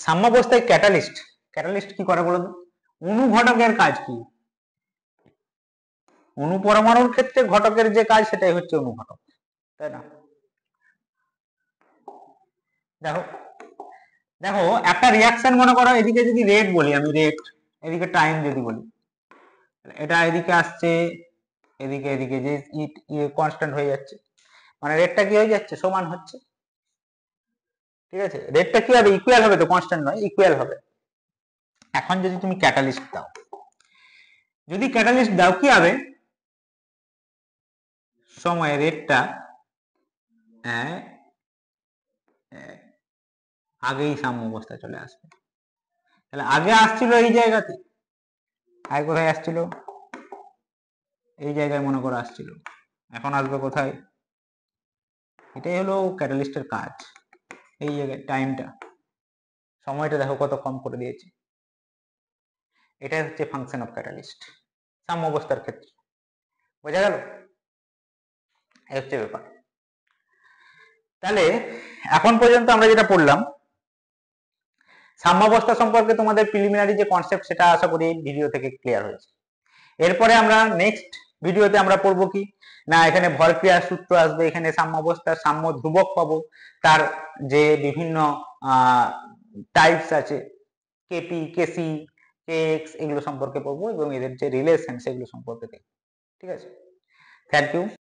সাম্যাবস্থায় ক্যাটালিস্ট কি করে বলতো? অনুঘটকের কাজ কি? অনুপরমাণুর ক্ষেত্রে ঘটকের যে কাজ, সেটাই হচ্ছে অনুঘটক, তাই না? দেখো দেখো একটা রিয়াকশন মনে করো, এদিকে যদি রেট বলি আমি, রেট, এদিকে টাইম যদি বলি, এটা এদিকে আসছে, এদিকে এদিকে যে কনস্ট্যান্ট হয়ে যাচ্ছে, মানে রেটটা কি হয়ে যাচ্ছে? সমান হচ্ছে। ঠিক আছে, রেটটা কি হবে? ইকুয়াল হবে তো, কনস্ট্যান্ট নয়, ইকুয়াল হবে। এখন যদি তুমি ক্যাটালিস্ট দাও, যদি ক্যাটালিস্ট দাও কি হবে? সময় রেটটা আগেই সাম্যাবস্থা চলে আসবে। তাহলে আগে আসছিল এই জায়গাতে, আগে কোথায় আসছিল? এই জায়গায় মনে করো আসছিল, এখন আসবে কোথায়? এটাই হলো ক্যাটালিস্টের কাজ। এই জায়গায় টাইমটা, সময়টা দেখো কত কম করে দিয়েছে। এটাই হচ্ছে ফাংশন অফ ক্যাটালিস্ট সাম্যাবস্থার ক্ষেত্রে। বোঝা গেল? এই হচ্ছে ব্যাপার। তাহলে এখন পর্যন্ত আমরা যেটা পড়লাম, সাম্যাবস্থা সম্পর্কে তোমাদের প্রিলিমিনারি যে কনসেপ্ট, সেটা আশা করি ভিডিও থেকে ক্লিয়ার হয়েছে। এরপরে আমরা নেক্সট ভিডিওতে আমরা পড়বো কি না, এখানে ভরক্রিয়ার সূত্র আসবে, এখানে সাম্যাবস্থার সাম্য ধ্রুবক পাবো, তার যে বিভিন্ন টাইপস আছে, কেপি, কেসি, কেএক্স, এগুলো সম্পর্কে পড়বো এবং এদের যে রিলেশন সেগুলো সম্পর্কে দেখবো। ঠিক আছে, থ্যাংক ইউ।